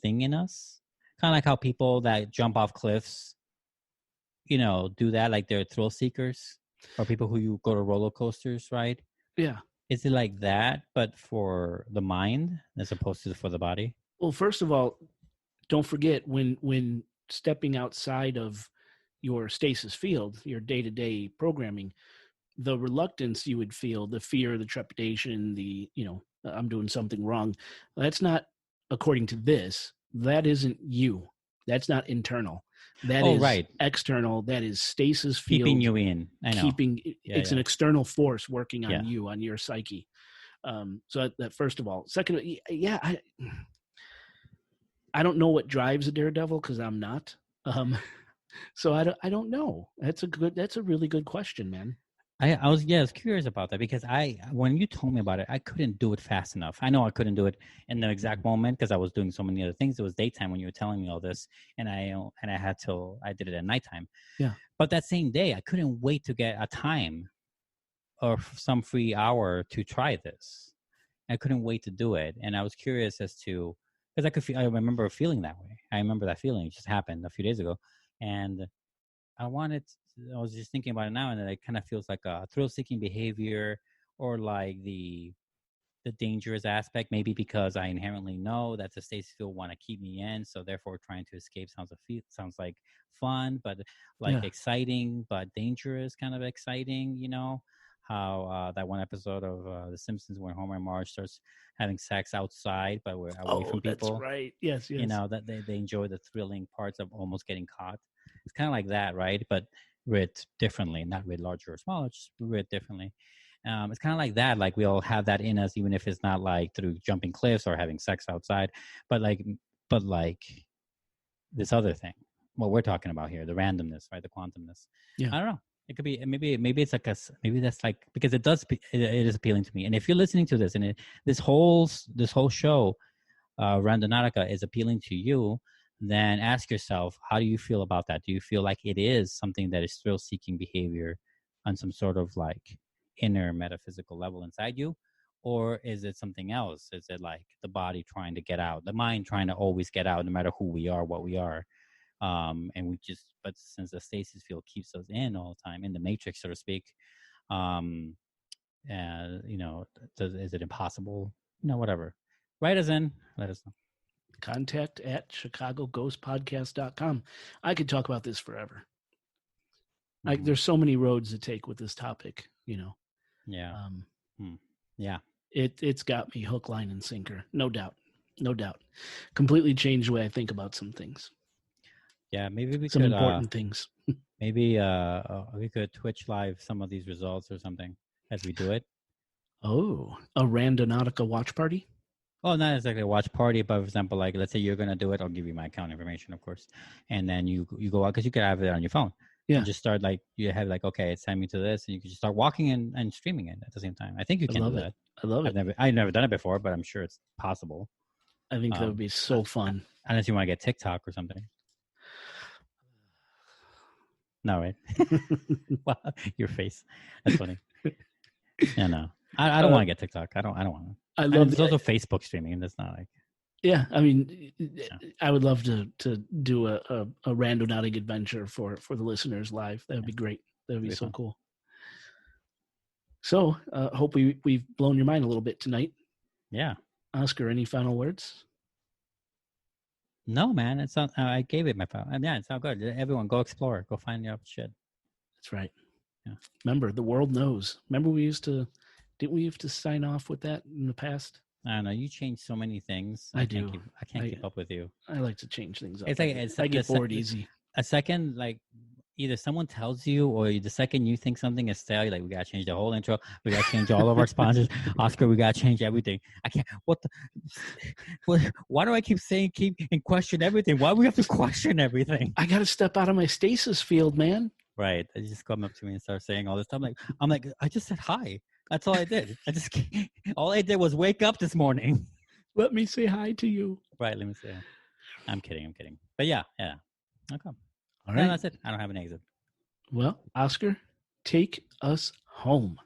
thing in us? Kind of like how people that jump off cliffs, do that, like they're thrill seekers, or people who you go to roller coasters, right? Yeah. Is it like that, but for the mind as opposed to for the body? Well, first of all, don't forget when stepping outside of your stasis field, your day-to-day programming, the reluctance you would feel, the fear, the trepidation, I'm doing something wrong, that's not, according to this, that isn't you. That's not internal. That Oh, is right. external. That is stasis Keeping field. you in. I know. It's an external force working on Yeah. you, on your psyche. So that first of all. Second, yeah, I don't know what drives a daredevil because I'm not. So I don't know. That's a really good question, man. I was curious about that because when you told me about it, I couldn't do it fast enough. I know I couldn't do it in the exact moment because I was doing so many other things. It was daytime when you were telling me all this, and I did it at nighttime. Yeah. But that same day, I couldn't wait to get a time or some free hour to try this. I couldn't wait to do it, and I was curious as to because I remember feeling that way. I remember that feeling. It just happened a few days ago, and I was just thinking about it now, and it kind of feels like a thrill-seeking behavior, or like the dangerous aspect. Maybe because I inherently know that the states field want to keep me in, so therefore trying to escape sounds like fun, but like Yeah. exciting, but dangerous, kind of exciting. You know how that one episode of The Simpsons where Homer and Marge starts having sex outside, but we're away from That's people. right. Yes. You know that they enjoy the thrilling parts of almost getting caught. It's kind of like that, right? But read differently, not read larger or smaller, just read differently. It's kind of like that. Like we all have that in us, even if it's not like through jumping cliffs or having sex outside, but like this other thing, what we're talking about here, the randomness, right? The quantumness. Yeah. I don't know. It could be maybe it's like maybe that's like because it is appealing to me. And if you're listening to this and this whole show, Randonautica is appealing to you, then ask yourself, how do you feel about that? Do you feel like it is something that is thrill-seeking behavior on some sort of like inner metaphysical level inside you? Or is it something else? Is it like the body trying to get out, the mind trying to always get out no matter who we are, what we are? But since the stasis field keeps us in all the time, in the matrix, so to speak, is it impossible? Whatever. Write us in, let us know. Contact at chicagoghostpodcast.com. I could talk about this forever. There's so many roads to take with this topic, Yeah. Yeah. It's got me hook, line, and sinker. No doubt. Completely changed the way I think about some things. Yeah, maybe we some could important things. Maybe we could Twitch live some of these results or something as we do it. Oh, a Randonautica watch party? Well, not exactly a watch party, but for example, like let's say you're gonna do it, I'll give you my account information, of course, and then you go out because you could have it on your phone. Yeah. And just start like you have like okay, it's time me to this, and you can just start walking and streaming it at the same time. I think you can do that. I love it. I've never done it before, but I'm sure it's possible. I think that would be so fun. Unless you want to get TikTok or something. No, right? Well, your face. That's funny. Yeah, no. I don't want to get TikTok. I don't want to. I love there's also Facebook streaming. That's not like. Yeah, I mean, I would love to do a Randonautic adventure for the listeners live. That would be great. That would be so cool. So, hope we've blown your mind a little bit tonight. Yeah. Oscar, any final words? No, man. It's not. I gave it my final. Yeah, it's not good. Everyone, go explore. Go find your shit. That's right. Yeah. Remember, the world knows. Remember, didn't we have to sign off with that in the past? I don't know. You change so many things. I do. I can't keep up with you. I like to change things up. It's like I get bored easy. A second, like either someone tells you, or the second you think something is stale, like we gotta change the whole intro. We gotta change all of our sponsors. Oscar, we gotta change everything. I can't. Why do I keep saying and question everything? Why do we have to question everything? I gotta step out of my stasis field, man. Right. They just come up to me and start saying all this stuff. I'm like, I just said hi. That's all I did. All I did was wake up this morning. Let me say hi to you. Right. Let me say. I'm kidding. But yeah. Okay. All right. No, that's it. I don't have an exit. Well, Oscar, take us home.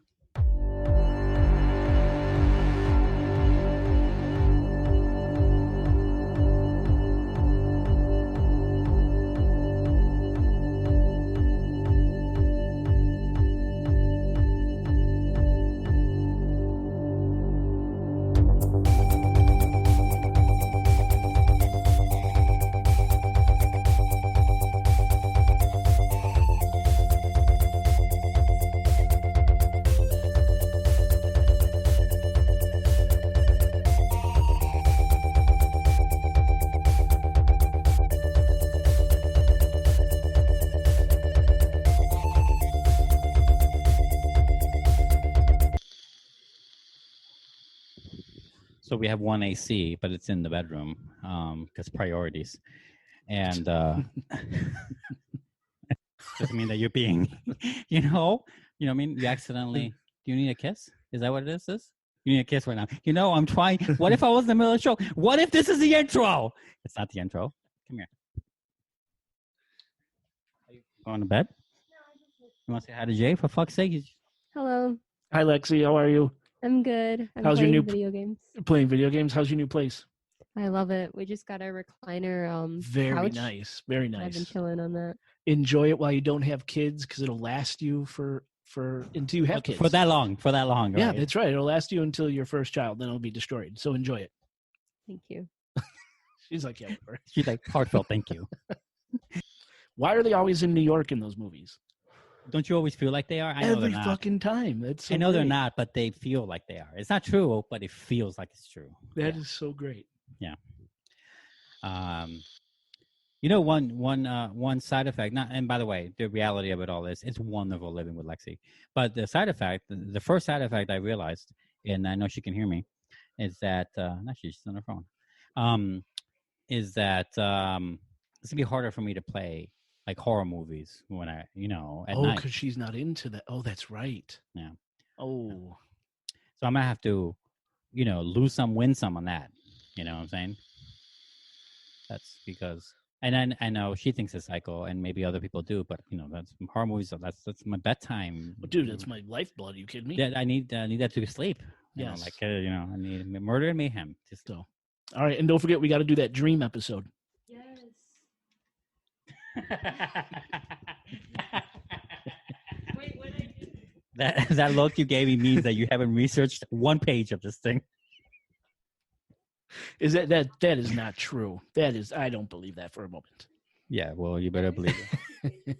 So we have one AC, but it's in the bedroom because priorities. And doesn't mean that you're being, you know what I mean? You accidentally, do you need a kiss? Is that what it is? You need a kiss right now. I'm trying. What if I was in the middle of the show? What if this is the intro? It's not the intro. Come here. Are you going to bed? You want to say hi to Jay? For fuck's sake. Hello. Hi, Lexi. How are you? I'm good. I'm How's your playing new video games. Playing video games? How's your new place? I love it. We just got a recliner Very couch. nice. Very I've been nice. chilling on that. Enjoy it while you don't have kids because it'll last you for until you have kids. For that long. Yeah, right? that's right. It'll last you until your first child, then it'll be destroyed. So enjoy it. Thank you. She's like, yeah, whatever. She's like, heartfelt thank you. Why are they always in New York in those movies? Don't you always feel like they are? I know Every they're not. fucking time. That's so I know they're great. not, but they feel like they are. It's not true, but it feels like it's true. That is so great. Yeah. One side effect. Not, and by the way, the reality of it all is, it's wonderful living with Lexi. But the side effect, the first side effect I realized, and I know she can hear me, is that actually she's on her phone. Is that it's gonna be harder for me to play like horror movies when I, at night. Because she's not into that. Oh, that's right. Yeah. Oh. So I'm gonna have to, lose some, win some on that. You know what I'm saying? That's because, and then I know she thinks it's psycho, and maybe other people do, but that's horror movies. So that's my bedtime. Well, dude, that's my lifeblood. Are you kidding me? Yeah, I need that to sleep. Yes. I need murder and mayhem. Just so. All right, and don't forget we got to do that dream episode. Yes. Wait, what did I do? That look you gave me means that you haven't researched one page of this thing. Is that is not true. That is, I don't believe that for a moment. Yeah, well, you better believe it.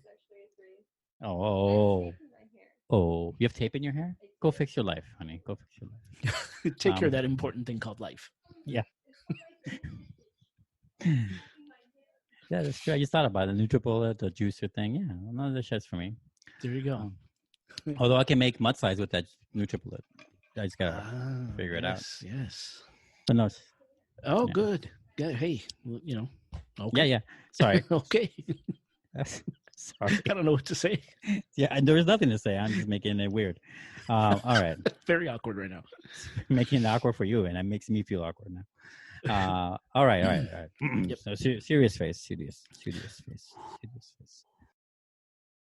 Oh, you have tape in your hair? Go fix your life, honey. Go fix your life. Take care of that important thing called life. Yeah. Yeah, that's true. I just thought about it. The NutriBullet, the juicer thing. Yeah, none of this shit's for me. There you go. Although I can make mud slides with that NutriBullet. I just gotta figure it out. Yes. But no. Oh, yeah. good. Yeah. Hey, Okay. Yeah. Sorry. Okay. Sorry. I don't know what to say. Yeah, and there's nothing to say. I'm just making it weird. All right. Very awkward right now. Making it awkward for you, and it makes me feel awkward now. All right. Yep. So serious face.